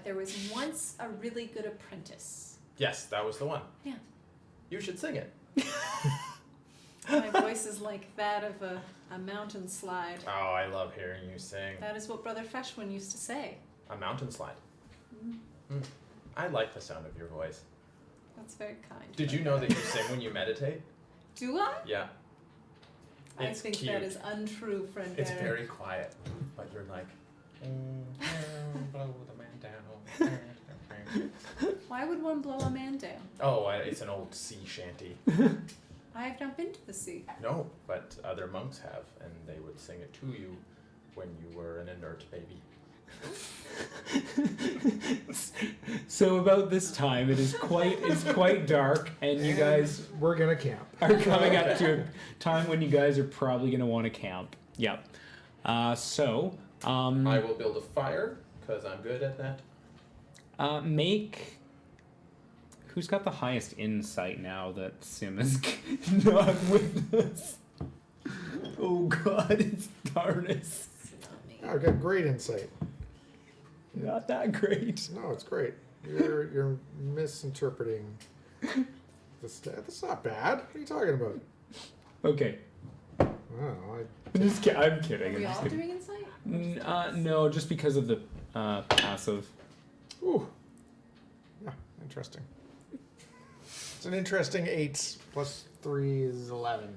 There was once a really good apprentice. Yes, that was the one. Yeah. You should sing it. My voice is like that of a mountain slide. Oh, I love hearing you sing. That is what Brother Feshwin used to say. A mountain slide. Mm. I like the sound of your voice. That's very kind. Did you know that you sing when you meditate? Do I? Yeah. I It's think cute. that is untrue, friend It's Derek. very quiet, but you're like, blow the man down. Why would one blow a man down? Oh, it's an old sea shanty. I have not been to the sea. No, but other monks have, and they would sing it to you when you were an inert baby. So about this time, it's quite dark, and you guys We're gonna camp. are coming up to a time when you guys are probably going to want to camp. Yep. I will build a fire, because I'm good at that. Make. Who's got the highest insight now that Sim is not with us? Oh God, it's Darnus. It's not me. I've got great insight. Not that great. No, it's great. You're misinterpreting. That's not bad. What are you talking about? Okay. Oh, I'm kidding. Are I'm we just all kidding. doing insight? No, just because of the passive. ooh. Yeah, interesting. It's an interesting 8 plus 3 is 11.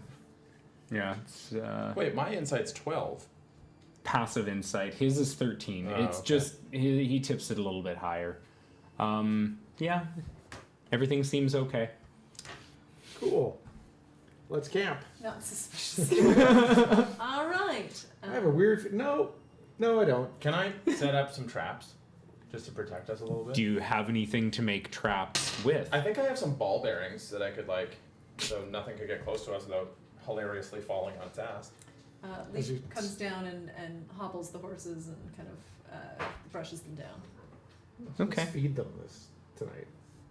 Yeah, it's Wait, my insight's 12. passive insight. His is 13. Oh, It's okay. just he tips it a little bit higher. Yeah, everything seems okay. Cool. Let's camp. Not suspicious. All right. I have a weird. No, I don't. Can I set up some traps, just to protect us a little bit? Do you have anything to make traps with? I think I have some ball bearings that I could so nothing could get close to us without hilariously falling on its ass. As you- Leaf comes down and hobbles the horses and kind of brushes them down. Okay. Let's feed them this tonight.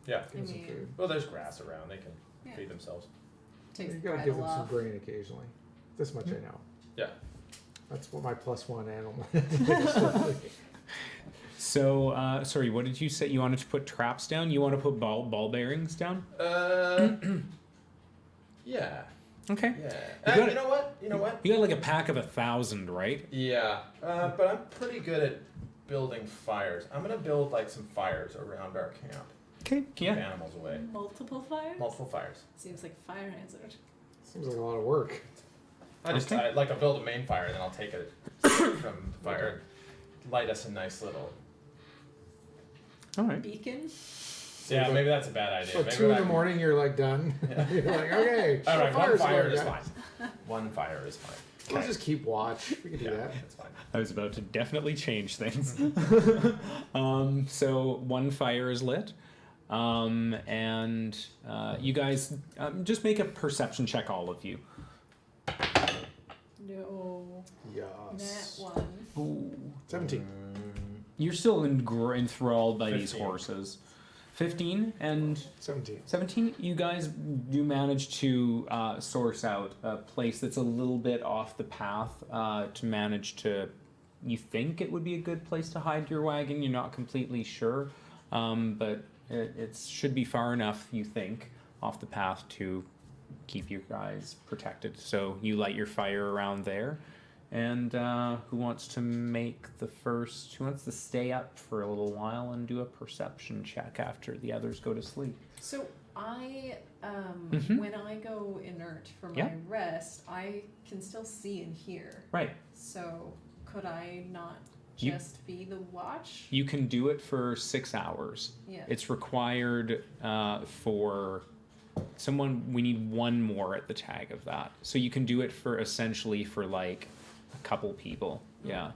Yeah. Give them some mean- food. Well, there's grass around. They can Yeah. feed themselves. Takes You the gotta give bridle them some off. grain occasionally. This much I know. Yeah. That's what my +1 animal. So, sorry, what did you say? You wanted to put traps down? You want to put ball bearings down? Yeah. Okay. Yeah. You got it. You know what? You got like a pack of 1,000, right? Yeah. But I'm pretty good at building fires. I'm gonna build some fires around our camp. Okay. Keep Yeah. animals away. Multiple fires? Multiple fires. Seems like a fire hazard. Seems like a lot of work. Okay. I'll build a main fire and then I'll take it from the fire and light us a nice little. All right. Beacon? Yeah, about- maybe that's a bad idea. So Maybe 2 in I- the morning, you're done. Yeah. You're like, okay. All right, one fire's fire going, is guys. fine. One fire is fine. We'll just keep watch. We can do Yeah, that. that's fine. I was about to definitely change things. So one fire is lit. And you guys just make a perception check, all of you. No. Yes. That one. Ooh. 17. You're still enthralled by these 15. horses. 15 and 17. 17, you guys do manage to source out a place that's a little bit off the path to manage to. You think it would be a good place to hide your wagon. You're not completely sure, but it should be far enough, you think, off the path to keep you guys protected. So you light your fire around there. And who wants to who wants to stay up for a little while and do a perception check after the others go to sleep? So I, Mhm. when I go inert for my Yeah. rest, I can still see and hear. Right. So could I not You- just be the watch? You can do it for 6 hours. Yeah. It's required for someone. We need one more at the tag of that. So you can do it for essentially for like a couple people. Yeah.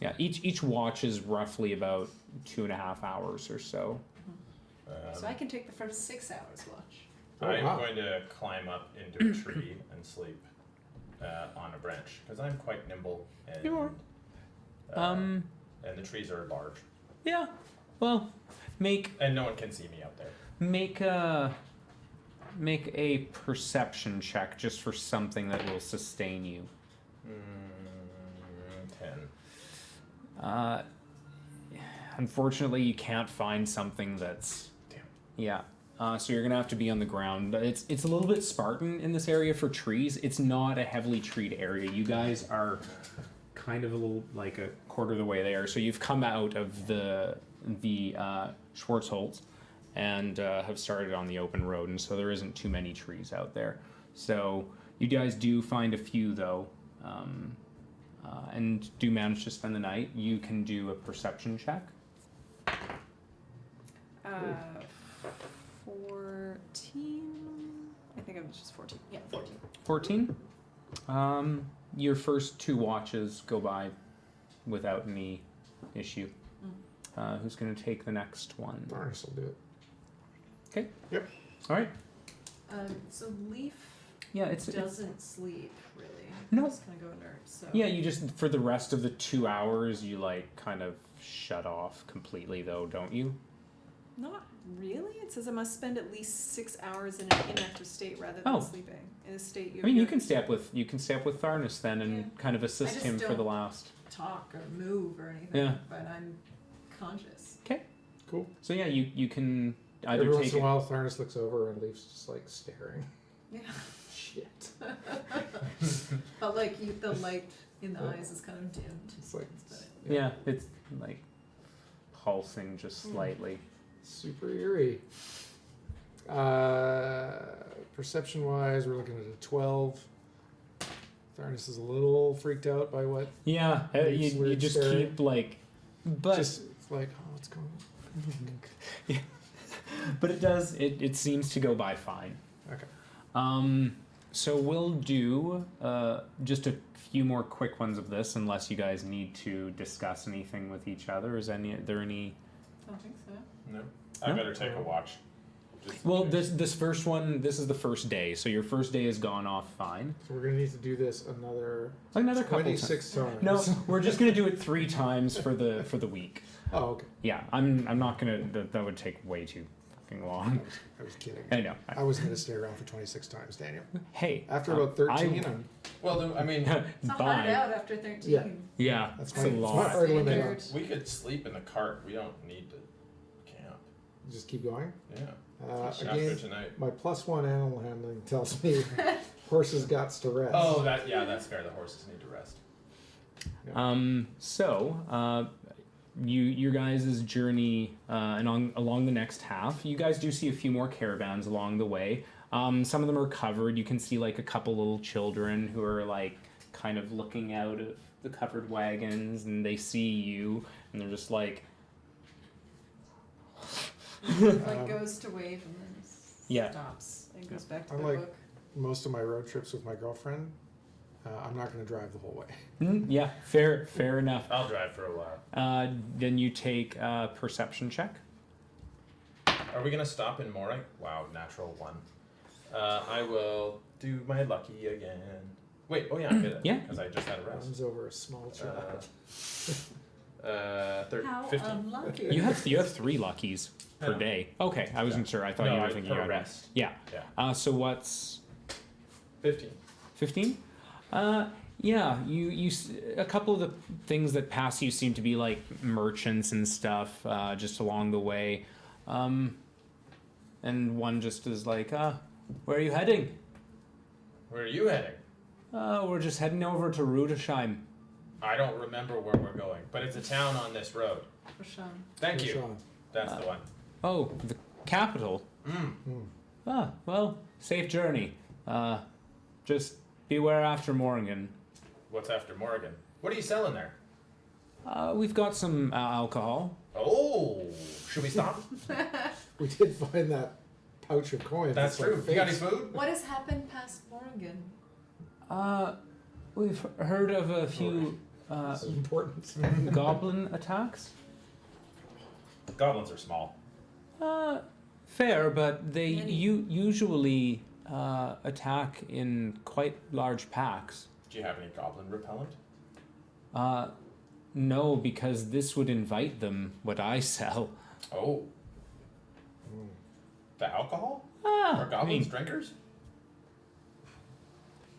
Yeah. Each watch is roughly about 2.5 hours or so. So I can take the first 6 hours watch. I'm wow. going to climb up into a tree and sleep on a branch because I'm quite nimble. And, You are. and the trees are large, Yeah. Well, make and no one can see me out there. make a perception check just for something that will sustain you. 10. unfortunately, you can't find something that's. Damn. Yeah. So you're gonna have to be on the ground. It's a little bit Spartan in this area for trees. It's not a heavily treed area. You guys are kind of a little like a quarter of the way there. So you've come out of the Schwarzholz and have started on the open road, and so there isn't too many trees out there. So you guys do find a few though, and do manage to spend the night. You can do a perception check. 14. I think it was just 14. Yeah, 14. 14. Your first 2 watches go by without any issue. Who's going to take the next one? Darnus will do it. Okay. Yep. All right. So Leaf Yeah, it's doesn't sleep really. No. He's kind of go inert. So yeah. You just for the rest of the 2 hours, you like kind of shut off completely, though, don't you? Not really. It says I must spend at least 6 hours in an inactive state rather than Oh. sleeping. In a state you. I mean, you can stay up with Tharnus then and Yeah. kind of assist just him for the don't- last. talk or move or anything. Yeah. But I'm conscious. Cool. So yeah, you can either Every once take in a it. while, Tharnus looks over and Leaf's just like staring. Yeah. Shit. But like the light in the eyes is kind of dimmed. It's like That's about it. Yeah, it's like pulsing just slightly. super eerie. Perception wise, we're looking at a 12. Tharnus is a little freaked out by what. Yeah, It's you weird just staring. keep like, but Just it's like, oh, what's going on? but it does it seems to go by fine. Okay. So we'll do just a few more quick ones of this, unless you guys need to discuss anything with each other. Is there any? I don't think so. No. I No? better take a watch. Just in Well, case. this first one, this is the first day, so your first day has gone off fine. So we're gonna need to do this Another couple times. 26 times. No, we're just gonna do it 3 times for the week. Oh, okay. Yeah, I'm not gonna. That would take way too fucking long. I was kidding. I know. I wasn't gonna stay around for 26 times, Daniel. Hey, After about 13, I- I'm, Well, I mean, It's a hard bye. out after 13. Yeah. Yeah, that's it's my, a that's my lot. hard limit. Standard. we could sleep in the cart. We don't need to camp. Just keep going. Yeah. After Again, tonight. my +1 animal handling tells me horses gots to rest. Oh, that's fair. The horses need to rest. So, your guys' journey and along the next half, you guys do see a few more caravans along the way. Some of them are covered. You can see like a couple little children who are like kind of looking out of the covered wagons, and they see you, and they're just like, Like goes to wave and then Yeah. stops and goes back to I'm the like- book. Most of my road trips with my girlfriend, I'm not gonna drive the whole way. yeah, fair enough. I'll drive for a while. Then you take a perception check. Are we gonna stop in Moray? Wow, natural 1. I will do my lucky again. Wait, oh yeah, I did it. Yeah. Because I just had a rest. Runs over a small child. How 15. unlucky. You have 3 luckies per Yeah. day. Okay, I wasn't sure. I thought you were thinking you per had rest. Yeah. Yeah. So what's 15. 15? Yeah, you a couple of the things that pass you seem to be like merchants and stuff just along the way. And one just is like, where are you heading? Where are you heading? We're just heading over to Redushiem. I don't remember where we're going, but it's a town on this road. Rashawn. Thank you. Sean. That's the one. Oh, the capital. Well, safe journey. Just beware after Morgan. What's after Morgan? What are you selling there? We've got some alcohol. Oh, should we stop? We did find that pouch of coins. That's It's true. like You got any face. food? What has happened past Morgan? We've heard of a few This is important. goblin attacks. Goblins are small. Fair, but they Many. usually attack in quite large packs. Do you have any goblin repellent? No, because this would invite them what I sell. Oh. The alcohol? Ah, Are goblins drinkers?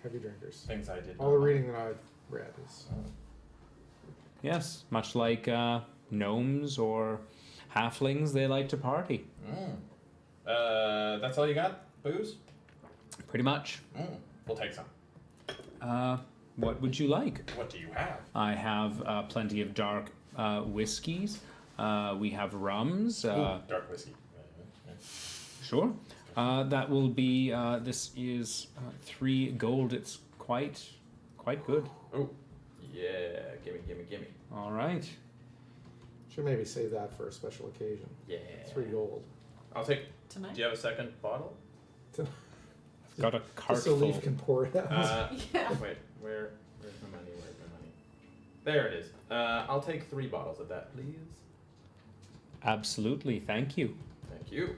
Heavy drinkers. Things I did All the not reading that I've read is yes, much like gnomes or halflings, they like to party. That's all you got? Booze? Pretty much. We'll take some. What would you like? What do you have? I have plenty of dark whiskeys. We have rums. Dark whiskey. Sure. That will be. This is 3 gold. It's quite good. Oh, yeah. Gimme. All right. Should maybe save that for a special occasion. Yeah. 3 gold. I'll take. Tonight? Do you have a second bottle? Got a cart Just so full. Leaf can pour it out. Yeah. Wait, where's my money? There it is. I'll take 3 bottles of that, please. Absolutely. Thank you. Thank you.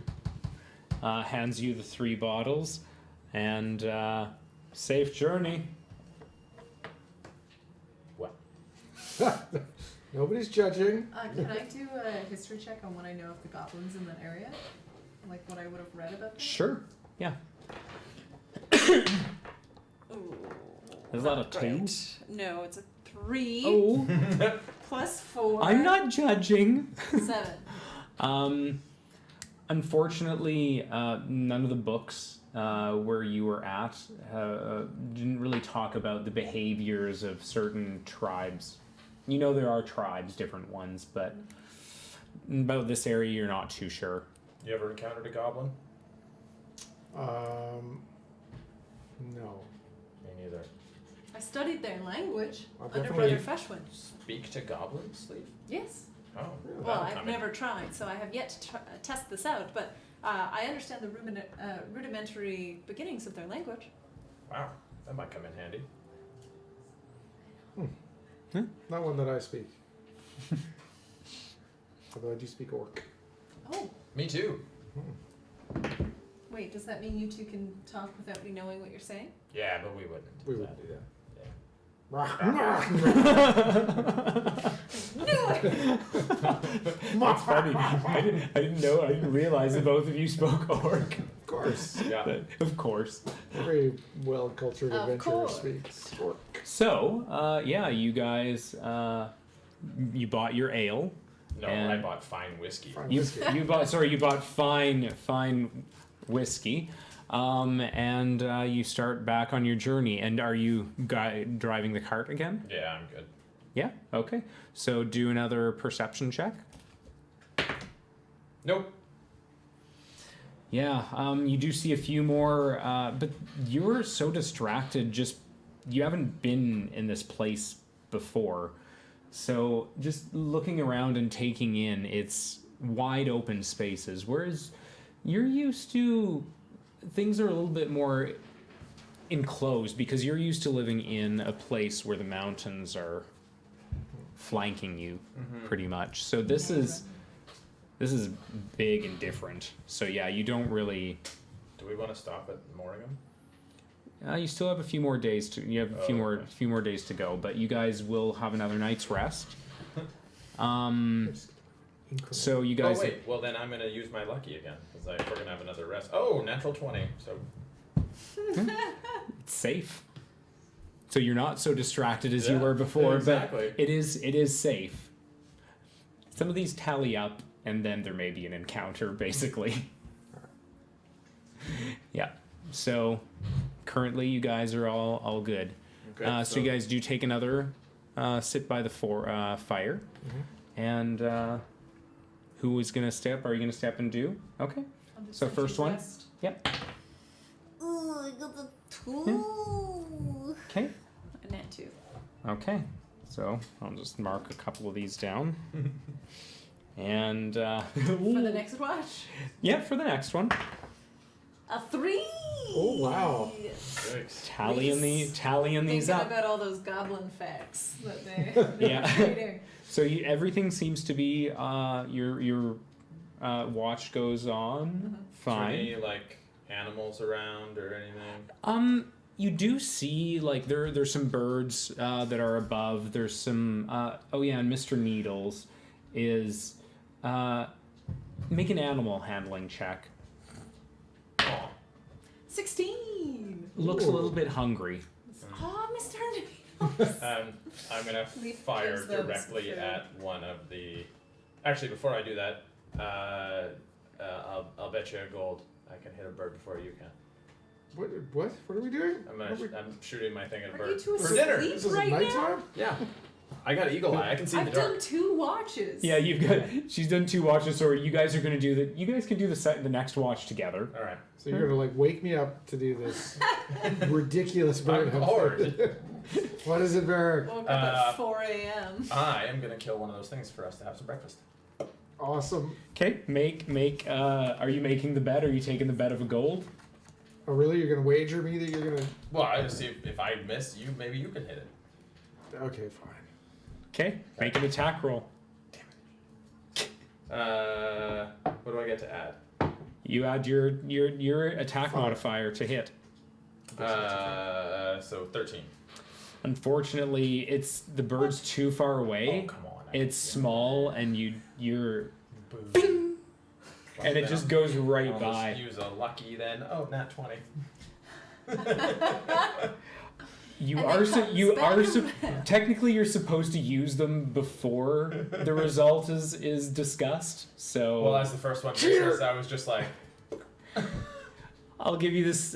Hands you the 3 bottles, and safe journey. What? Nobody's judging. Can I do a history check on what I know of the goblins in that area? Like what I would have read about them? Sure. Yeah. Ooh, There's a lot of not great. 2s. No, it's a 3 Oh, plus 4. I'm not judging. 7. Unfortunately, none of the books where you were at didn't really talk about the behaviors of certain tribes. You know there are tribes, different ones, but about this area you're not too sure. You ever encountered a goblin? No. Me neither. I studied their language I've under definitely- Brother Feshwin. Speak to goblins, Leaf? Yes. Oh. Really? Well, that'll I've come in. never tried, so I have yet to test this out, but I understand the rudimentary beginnings of their language. Wow, that might come in handy. Not one that I speak. Although I do speak Orc. Oh, Me too. wait, does that mean you two can talk without me knowing what you're saying? Yeah, but we wouldn't. We do would that. do that. That's funny. I didn't realize that both of you spoke Orc. Of course. Yeah. But, of course. Every well-cultured Of adventurer course. speaks Orc. So, yeah, you guys, you bought your ale. No, And- I bought fine whiskey. Fine You whiskey. you bought fine whiskey, and you start back on your journey. And are you driving the cart again? Yeah, I'm good. Yeah. Okay. So do another perception check. Nope. Yeah. You do see a few more, but you're so distracted. You haven't been in this place before, so just looking around and taking in, it's wide open spaces. Whereas you're used to things are a little bit more enclosed because you're used to living in a place where the mountains are flanking you pretty much. So this is big and different. So yeah, you don't really. Do we want to stop at Morrigan? You still have a few more days to. You have a few okay. more days to go, but you guys will have another night's rest. Increment. So you Oh guys. wait, well then I'm gonna use my lucky again because we're gonna have another rest. Oh, natural 20. So It's safe. So you're not so distracted as you Yeah, were before, exactly. but it is safe. Some of these tally up, and then there may be an encounter, basically. Yeah. So currently, you guys are all good. okay, So you guys do take another sit by the fire, and who is gonna step? Are you gonna step and do? Okay. I'll just So let first you one? rest. Yep. Ooh, I got the 2. Okay. A nat 2. Okay. So I'll just mark a couple of these down. And For the next watch. yeah, for the next one, A 3! Oh, wow. Yikes. tallying these Thinking up. about all those goblin facts that they Yeah. were reading. So everything seems to be your watch goes on Is there fine. any like animals around or anything? You do see like there's some birds that are above. There's some and Mr. Needles is make an animal handling check. Aw. 16! Looks a Ooh. little bit hungry. Oh, Mr. Needles. I'm gonna Leaf fire gives them directly some food. at one of the Actually, before I do that, I'll bet you a gold. I can hit a bird before you can. What are we doing? I'm shooting my thing at a Are bird. you two For dinner. asleep This is right now? nighttime? Yeah. I got eagle eye. I can see in I've the dark. done 2 watches. Yeah, you've got. She's done 2 watches, so you guys are gonna do the. You guys can do the next watch together. All right. So you're gonna like wake me up to do this ridiculous bird. I'm bored. What is it, Berg? Woke up at 4 a.m. I am gonna kill one of those things for us to have some breakfast. Awesome. Okay, make. Are you making the bet? Or are you taking the bet of a gold? Oh, really? You're gonna wager me that you're gonna? Well, I just see if I miss you, maybe you can hit it. Okay, fine. Okay, make an attack roll. What do I get to add? You add your attack 5. modifier to hit. So 13. Unfortunately, it's the bird's too far away. Oh, come on. It's small, and you're, Bing! and it just goes right I'll by. Just use a lucky then. Oh, nat 20. You And are then so, you comes are back. technically you're supposed to use them before the result is discussed. So Well, as the first one misses, I was just like, I'll give you this.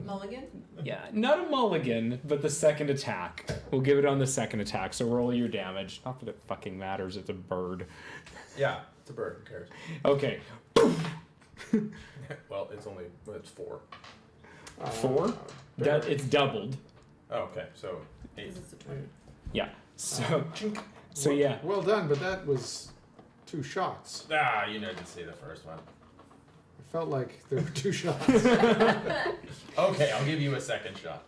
Mulligan? Yeah, not a mulligan, but the second attack. We'll give it on the second attack. So roll your damage. Not that it fucking matters. It's a bird. yeah, it's a bird. Who cares? Okay, Well, it's 4. 4. That it's doubled. Oh, okay, so 8. Because it's a 20. Yeah. So yeah. Well done, but that was 2 shots. Ah, you didn't see the first one. It felt like there were 2 shots. Okay, I'll give you a second shot.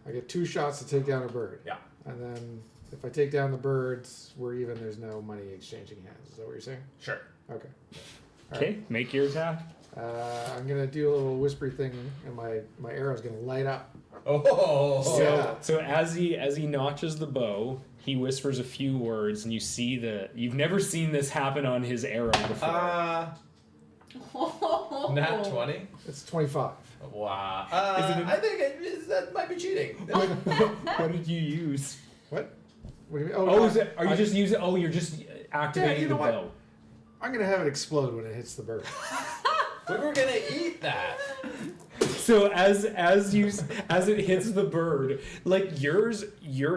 I get 2 shots to take down a bird. Yeah. And then if I take down the birds, we're even. There's no money exchanging hands. Is that what you're saying? Sure. Okay. Okay, make your attack. I'm gonna do a little whispery thing, and my arrow's gonna light up. Oh. Yeah. So as he notches the bow, he whispers a few words, and you see you've never seen this happen on his arrow before. Nat 20? It's 25. Wow. Is it I think that might be cheating. What did you use? What? What do you mean? Oh, are you just using? Oh, you're just activating you know the what? bow. I'm gonna have it explode when it hits the bird. We were gonna eat that. So as it hits the bird, like your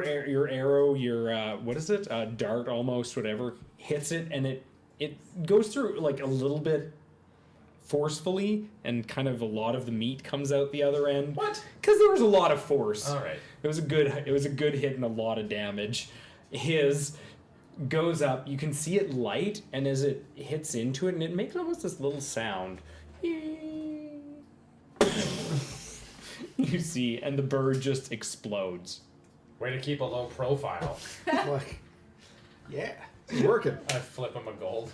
arrow, your what is it? Dart almost, whatever, hits it, and it goes through like a little bit forcefully, and kind of a lot of the meat comes out the other end. What? Because there was a lot of force. All right. It was a good hit and a lot of damage. His goes up. You can see it light, and as it hits into it, and it makes almost this little sound. You see, and the bird just explodes. Way to keep a low profile. Like, yeah, it's working. I flip him a gold.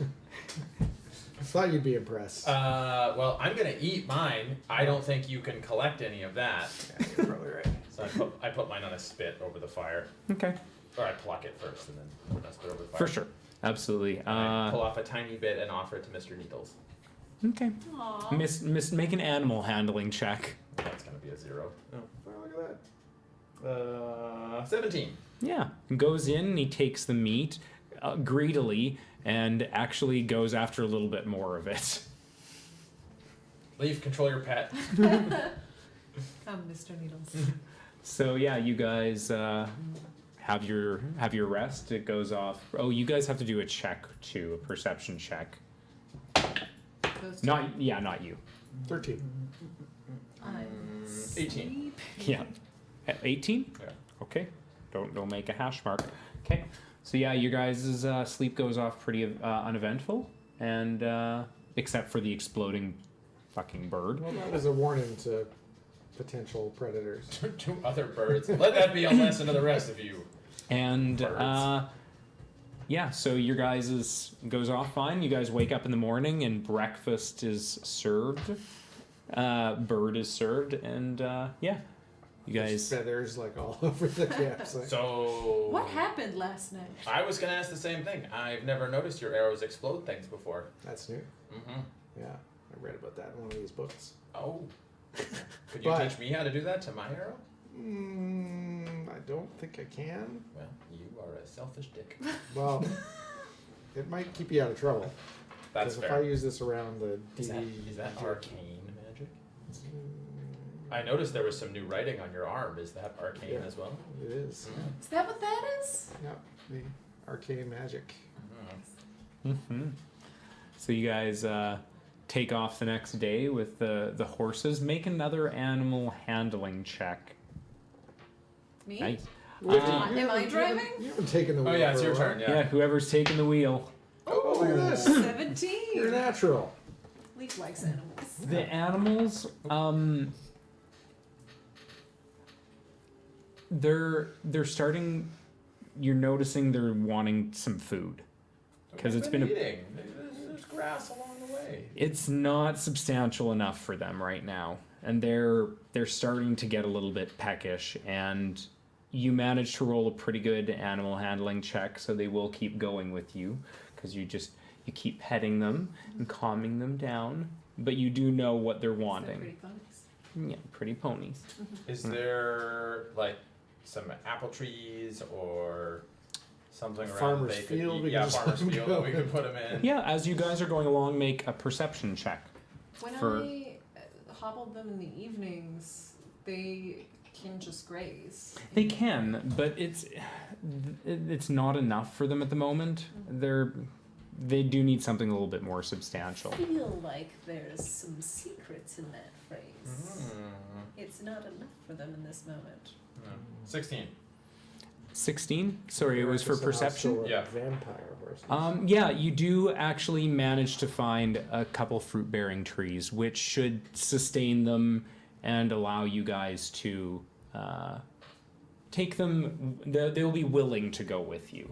I thought you'd be impressed. Well, I'm gonna eat mine. I don't think you can collect any of that. Yeah, you're probably right. So I put mine on a spit over the fire. Okay. Or I pluck it first and then put it on a spit over the fire. For sure. Absolutely. And I pull off a tiny bit and offer it to Mr. Needles. Okay. Aww. Make an animal handling check. That's gonna be a 0. Oh, look at that. 17. Yeah. Goes in and he takes the meat greedily and actually goes after a little bit more of it. Leaf, control your pet. Come, Mr. Needles. So yeah, you guys have your rest. It goes off. Oh, you guys have to do a check too, a perception check. Those two. Not you. 13. I'm 18. Yeah. 18? Yeah. Okay. Don't make a hash mark. Okay. So yeah, you guys' sleep goes off pretty uneventful, and except for the exploding fucking bird. Well, that was a warning to potential predators. Two other birds. Let that be a lesson to the rest of you. And Birds. yeah, so your guys' goes off fine. You guys wake up in the morning and breakfast is served. Bird is served, and yeah, you There's guys. feathers like all over the campsite. So What happened last night? I was gonna ask the same thing. I've never noticed your arrows explode things before. That's new. Mm-hmm. Yeah, I read about that in one of these books. Oh. Could you But- teach me how to do that to my arrow? I don't think I can. Well, you are a selfish dick. Well, it might keep you out of trouble. That's Because if fair. I use this around the Is DD, that arcane magic? I noticed there was some new writing on your arm. Is that arcane Yeah. as well? It is. Is that what that is? Yep, the arcane magic. Mm-hmm. So you guys take off the next day with the horses. Make another animal handling check. Me? Nice. Am I driving? You haven't taken the wheel. Oh yeah, it's for your a while. turn. Yeah, Yeah. whoever's taking the wheel. Oh, look at this. 17. You're natural. Leaf likes animals. The animals, they're starting. You're noticing they're wanting some food. 'Cause it's been a- eating. There's grass along the way. It's not substantial enough for them right now, and they're starting to get a little bit peckish. And you managed to roll a pretty good animal handling check, so they will keep going with you because you keep petting them and calming them down. But you do know what they're wanting. Pretty ponies. Yeah, pretty ponies. Is there like some apple trees or something around Farmer's they could field, eat? we can Yeah, just farmer's let 'em field go. that we could put them in. Yeah, as you guys are going along, make a perception check. When For- I hobbled them in the evenings, they can just graze. They can, but it's not enough for them at the moment. They do need something a little bit more substantial. I feel like there's some secrets in that phrase. Mm. It's not enough for them in this moment. 16. 16? Sorry, it was for perception? Yeah. Vampire horses. Yeah, you do actually manage to find a couple fruit-bearing trees, which should sustain them and allow you guys to take them. They'll be willing to go with you.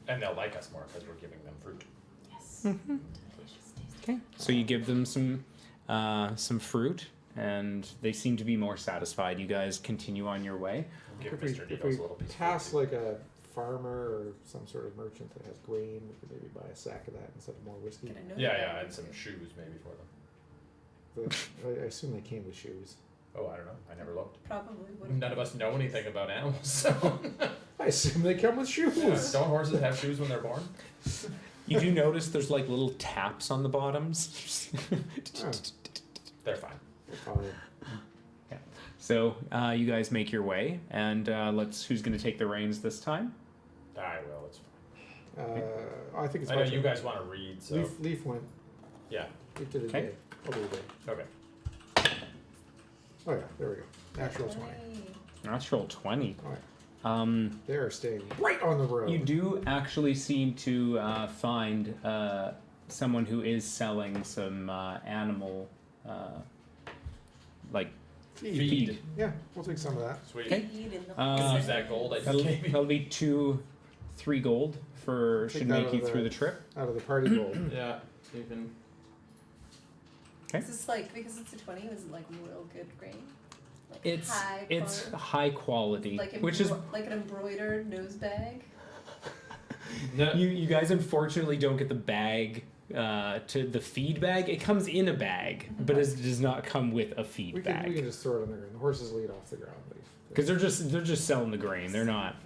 And they'll like us more because we're giving them fruit. Yes. Delicious, tasty. Okay, so you give them some fruit, and they seem to be more satisfied. You guys continue on your way. Give If we, Mr. if Needles we a little piece pass of fruit. like a farmer or some sort of merchant that has grain, we could maybe buy a sack of that instead of more whiskey. Can I know Yeah, that? yeah, and some shoes maybe for them. I assume they came with shoes. Oh, I don't know. I never looked. Probably would. None of us know anything about animals, so. I assume they come with shoes. Yeah, don't horses have shoes when they're born? You do notice there's like little taps on the bottoms. Oh, They're fine. fine. So you guys make your way, and who's going to take the reins this time? I will. It's fine. I think it's I my know you turn. guys want to read, so Leaf went. yeah. Leaf did a Okay. day. I'll do a day. Okay. Oh yeah, there we go. Natural 20. Natural 20. Alright. They are staying right on the road. You do actually seem to find someone who is selling some animal, like feed. Yeah, we'll take some of that. Sweet. Okay. Feed in the Can Uh, use that gold I just That'll, gave you. that'll be 3 gold for Take should that make out you of through the- the trip. Out of the party gold. Yeah. You can. Okay. Is this like, because it's a 20, is it like real good grain? Like It's high quality? high quality, Like which is like an embroidered nose bag? No. you guys unfortunately don't get the bag to the feed bag. It comes in a bag, but it does not come with a feed We can bag just throw it on the ground. The horses lead off the ground. because they're just selling the grain. They're not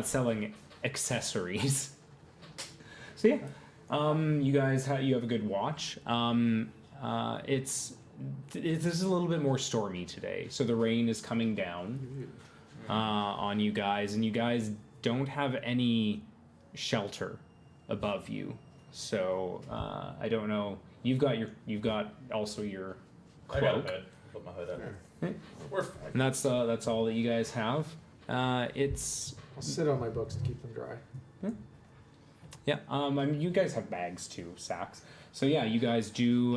selling accessories. So yeah, you guys you have a good watch. This is a little bit more stormy today, so the rain is coming down on you guys, and you guys don't have any shelter above you. So I don't know. You've got also your I got a cloak, hood. Put my hood up. Yeah. We're fine. and that's all that you guys have. It's I'll sit on my books and keep them dry. yeah. I mean, you guys have bags too, sacks. So yeah, you guys do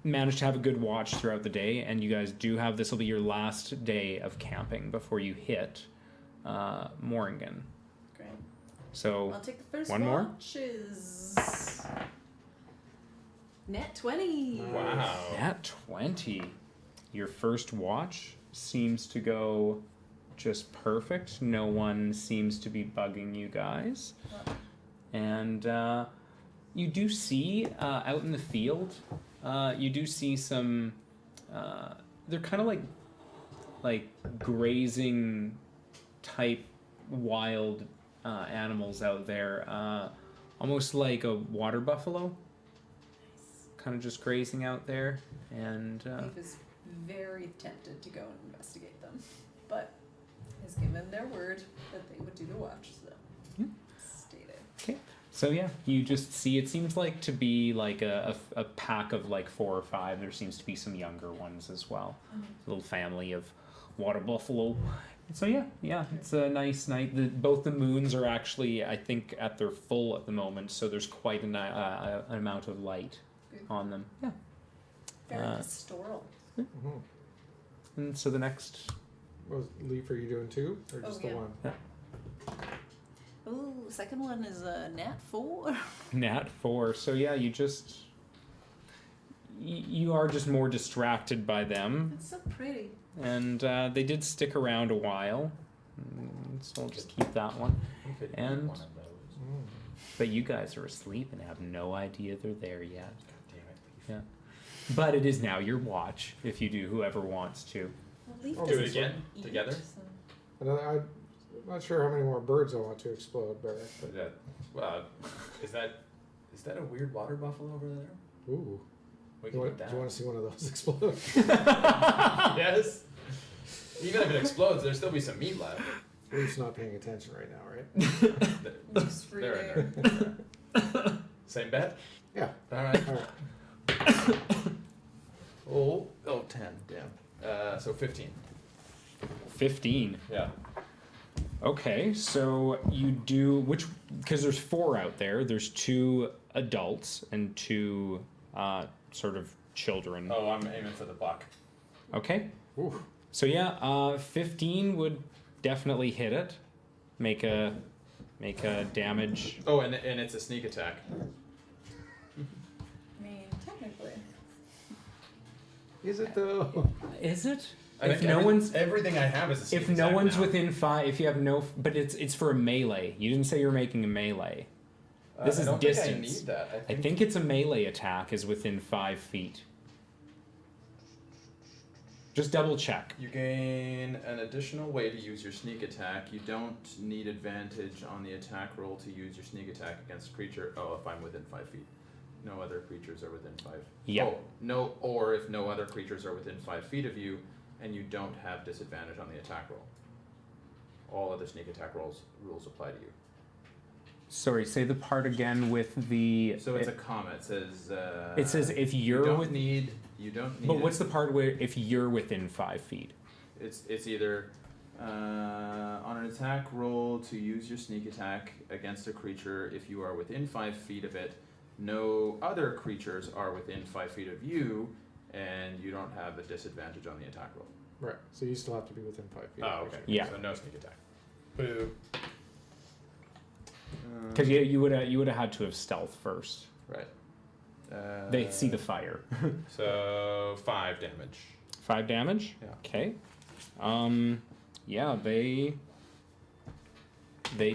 manage to have a good watch throughout the day, and you guys do have this will be your last day of camping before you hit Morrigan. Great. So I'll take the first one more? watches. Net 20. Wow. at 20, your first watch seems to go just perfect. No one seems to be bugging you guys, and you do see out in the field. You do see some. They're kind of like grazing type wild animals out there. almost like a water buffalo, kind of just grazing out there. And Leaf is very tempted to go and investigate them, but has given their word that they would do the watch, so stated. so yeah, you just see it seems like to be like a pack of like 4 or 5. There seems to be some younger ones as well. A little family of water buffalo. So yeah, it's a nice night. Both the moons are actually, I think, at their full at the moment, so there's quite an amount of light Good. on them. Yeah. Very Uh, pastoral. Mm-hmm. And so the next, Was Leaf, are you doing 2 or Oh, just yeah. the one? Ooh, second one is a nat 4. Nat 4. So yeah, you just you are just more distracted by them, It's so pretty. and they did stick around a while. So I'll just keep that one. You could eat And- one of those. Mm. But you guys are asleep and have no idea they're there yet. God damn it. Yeah. But it is now your watch if you do. Whoever wants to. Well, Leaf Oh, Do it doesn't again eat, together. so- And I'm not sure how many more birds I want to explode, Barrett. But, That, is that a weird water buffalo over there? ooh. We Do can you, eat want, that. do you want to see one of those explode? Yes. Even if it explodes, there'll still be some meat left. Leaf's not paying attention right now, right? Leaf's They're reading. in there. Same bet? Yeah. All right. All right. Oh, 10. Damn. So 15. 15. Yeah. Okay, so you do which because there's 4 out there. There's 2 adults and 2 sort of children. Oh, I'm aiming for the buck. Okay. Ooh. So yeah, 15 would definitely hit it. Make a damage. Oh, and it's a sneak attack. I mean, technically. Is it though? Is it? I If think no one's everything I have is a sneak if no attack one's now. within 5, if you have no, but it's for a melee. You didn't say you were making a melee. This I is don't distance. Think I need that. I think it's a melee attack is within 5 feet. Just double check. You gain an additional way to use your sneak attack. You don't need advantage on the attack roll to use your sneak attack against a creature. Oh, if I'm within 5 feet. No other creatures are within 5. Yeah. Oh, no, or if no other creatures are within 5 feet of you, and you don't have disadvantage on the attack roll. All other sneak attack rules apply to you. Sorry, say the part again with the. So it's a comma. It says. It says if you you're don't with. need. You don't need. But what's the part where if you're within 5 feet? It's either on an attack roll to use your sneak attack against a creature if you are within 5 feet of it. No other creatures are within 5 feet of you, and you don't have a disadvantage on the attack roll. Right. So you still have to be within 5 feet. Oh, okay. Yeah. So no sneak attack. Boo. Because you would have had to have stealth first. Right. They see the fire. So 5 damage. 5 damage. Yeah. Okay. Yeah, they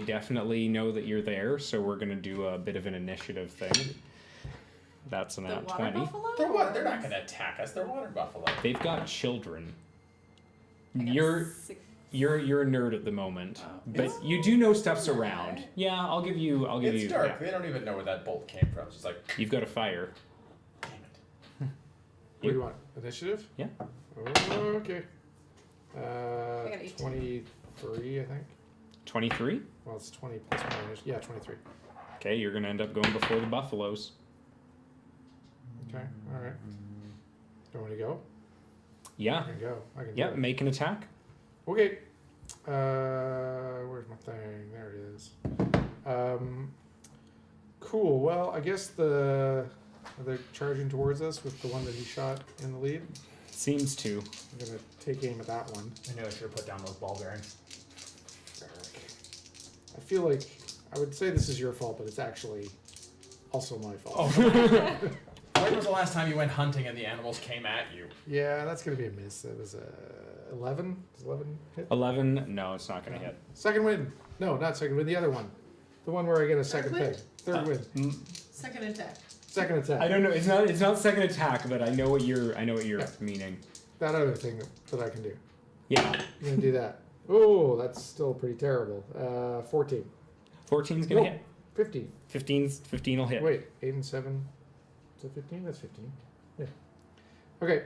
definitely know that you're there, so we're gonna do a bit of an initiative thing. That's an The at water 20. buffalo? They're what? They're not gonna attack us. They're water buffalo. They've got children. I got You're 6. you're a nerd at the moment, Oh. but you do know stuff's around. Yeah, I'll give you. It's you. dark. Yeah. They don't even know where that bolt came from. It's just like, You've got a fire. damn it. What do you want? Initiative? Yeah. Oh, okay. I got 18. 23, I think. 23. Well, it's 20 plus my initiative. Yeah, 23. Okay, you're gonna end up going before the buffaloes. Okay. All right. Do you want me to go? Yeah. I can go. I can Yeah. do it. Make an attack. Okay. Where's my thing? There it is. Cool. Well, I guess are they charging towards us with the one that he shot in the lead? Seems to. I'm gonna take aim at that one. I know I should have put down those ball bearings. I feel like I would say this is your fault, but it's actually also my fault. Oh, when was the last time you went hunting and the animals came at you? Yeah, that's gonna be a miss. It was 11. Does 11 hit? 11. No, it's not gonna hit. Second win. No, not second win. The other one. The one where I get a second win? thing. Third win. Second attack. Second attack. I don't know. It's not second attack, but I know what you're Yeah. meaning. That other thing that I can do. Yeah. I'm gonna do that. Oh, that's still pretty terrible. 14. 14's gonna Nope. hit. 15. 15 will hit. Wait, 8 and 7. Is that 15? That's 15. Yeah. Okay.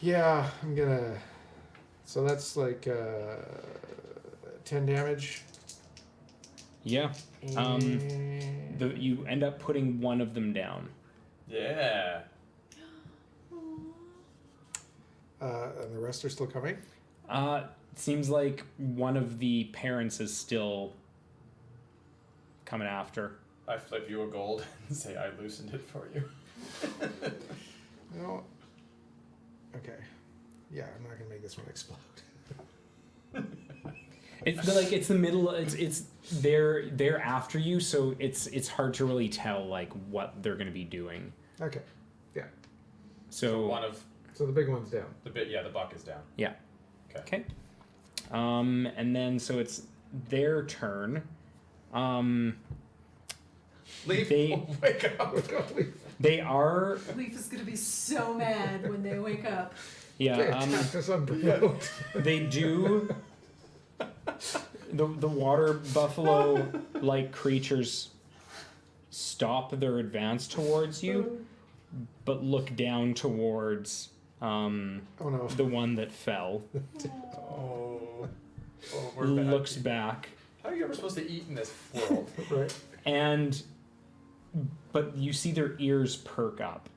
Yeah, I'm gonna. So that's like 10 damage. Yeah. And You end up putting one of them down. Yeah. and the rest are still coming. Seems like one of the parents is still coming after. I flip you a gold and say I loosened it for you. No. Okay. Yeah, I'm not gonna make this one explode. It's the middle. It's they're after you, so it's hard to really tell like what they're gonna be doing. Okay. So one of So the big one's down. the buck is down. yeah. Okay. Okay. And then so it's their turn. Leaf, They- wake up. They are Leaf is gonna be so mad when they wake up. They yeah. attacked us unprovoked. They do. The water buffalo like creatures stop their advance towards you, but look down towards Oh no. the one that fell. Oh, we're Looks bad. back How are you ever supposed to eat in this world? Right. but you see their ears perk up.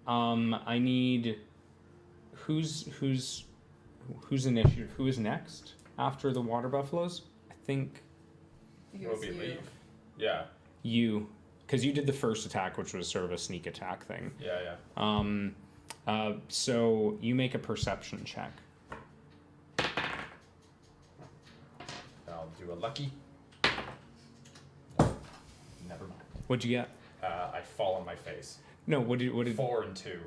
I need who's initiative? Who is next after the water buffaloes? I think It Will was be you. leave. Yeah, you, because you did the first attack, which was sort of a sneak attack thing. yeah. So you make a perception check. I'll do a lucky. Never mind. What'd you get? I fall on my face. No, what did 4 and 2.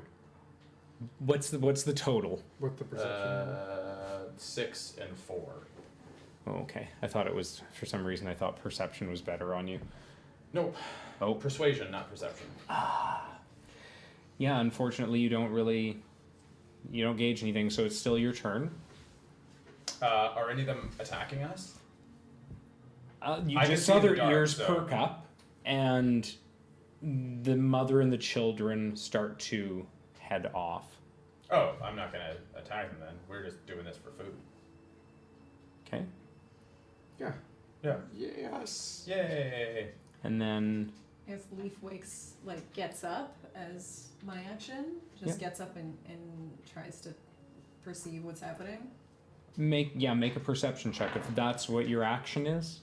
what's the total? What the perception? 6 and 4. Oh, okay. I thought it was, for some reason I thought perception was better on you. No, Oh. persuasion, not perception. Yeah, unfortunately you don't gauge anything, so it's still your turn. Are any of them attacking us? You I can just see saw in the their dark, ears so- perk up, and the mother and the children start to head off. Oh, I'm not gonna attack them then. We're just doing this for food. Okay? Yeah. Yeah. Yes. Yay! And then If Leaf gets up as my action, just gets up and tries to perceive what's happening. make a perception check if that's what your action is.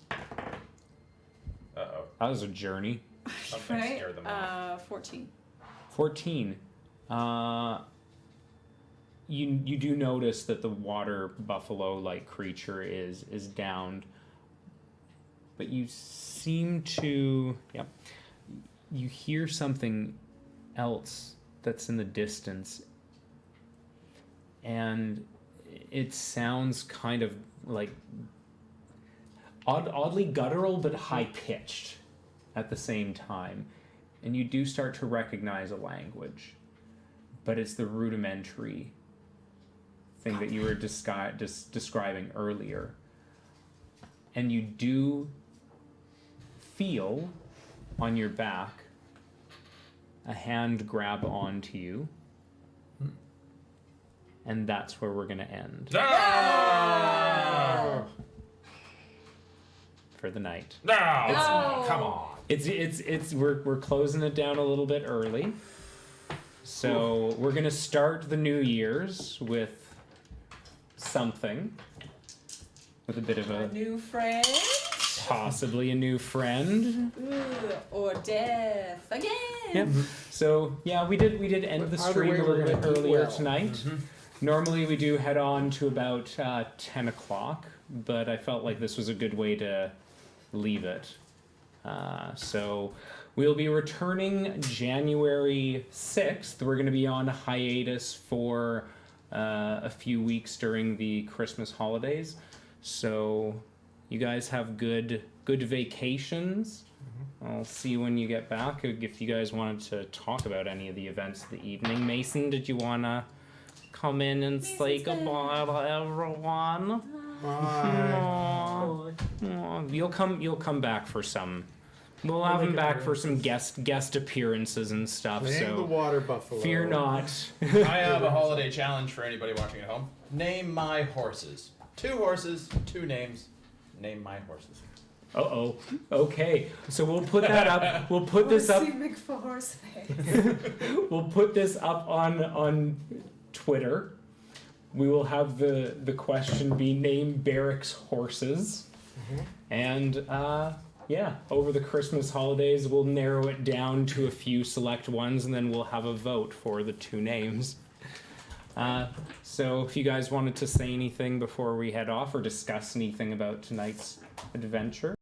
Uh-oh. That was a journey. Something Right? scared them off. 14. 14. You do notice that the water buffalo like creature is downed, but you seem to you hear something else that's in the distance, and it sounds kind of like oddly guttural but high pitched at the same time, and you do start to recognize a language, but it's the rudimentary thing that you were describing earlier, and you do feel on your back a hand grab onto you, and that's where we're gonna end No! for the night. No! No! Come on. It's we're closing it down a little bit early. So we're gonna start the New Year's with something. With a bit of A a new friend. possibly a new friend. Ooh, or death again. Yep. So yeah, we did end the Either stream way, a we're little bit gonna eat earlier well. tonight. Normally we do head on to about 10 o'clock, but I felt like this was a good way to leave it. So we'll be returning January 6th. We're going to be on hiatus for a few weeks during the Christmas holidays. So you guys have good vacations. I'll see you when you get back. If you guys wanted to talk about any of the events of the evening. Mason, did you want to come in and say Mason's goodbye to everyone? Bye. Oh, Aw, you'll come back for some. We'll have him back for some guest appearances and stuff. Name the So water buffalo. fear not. I have a holiday challenge for anybody watching at home. Name my horses. 2 horses, 2 names. Name my horses. Uh-oh. Okay. So we'll put that up. We'll put this up. Horsey McForceface. We'll put this up on Twitter. We will have the question be name Barrack's horses. Mhm. And yeah, over the Christmas holidays we'll narrow it down to a few select ones and then we'll have a vote for the 2 names. So if you guys wanted to say anything before we head off or discuss anything about tonight's adventure.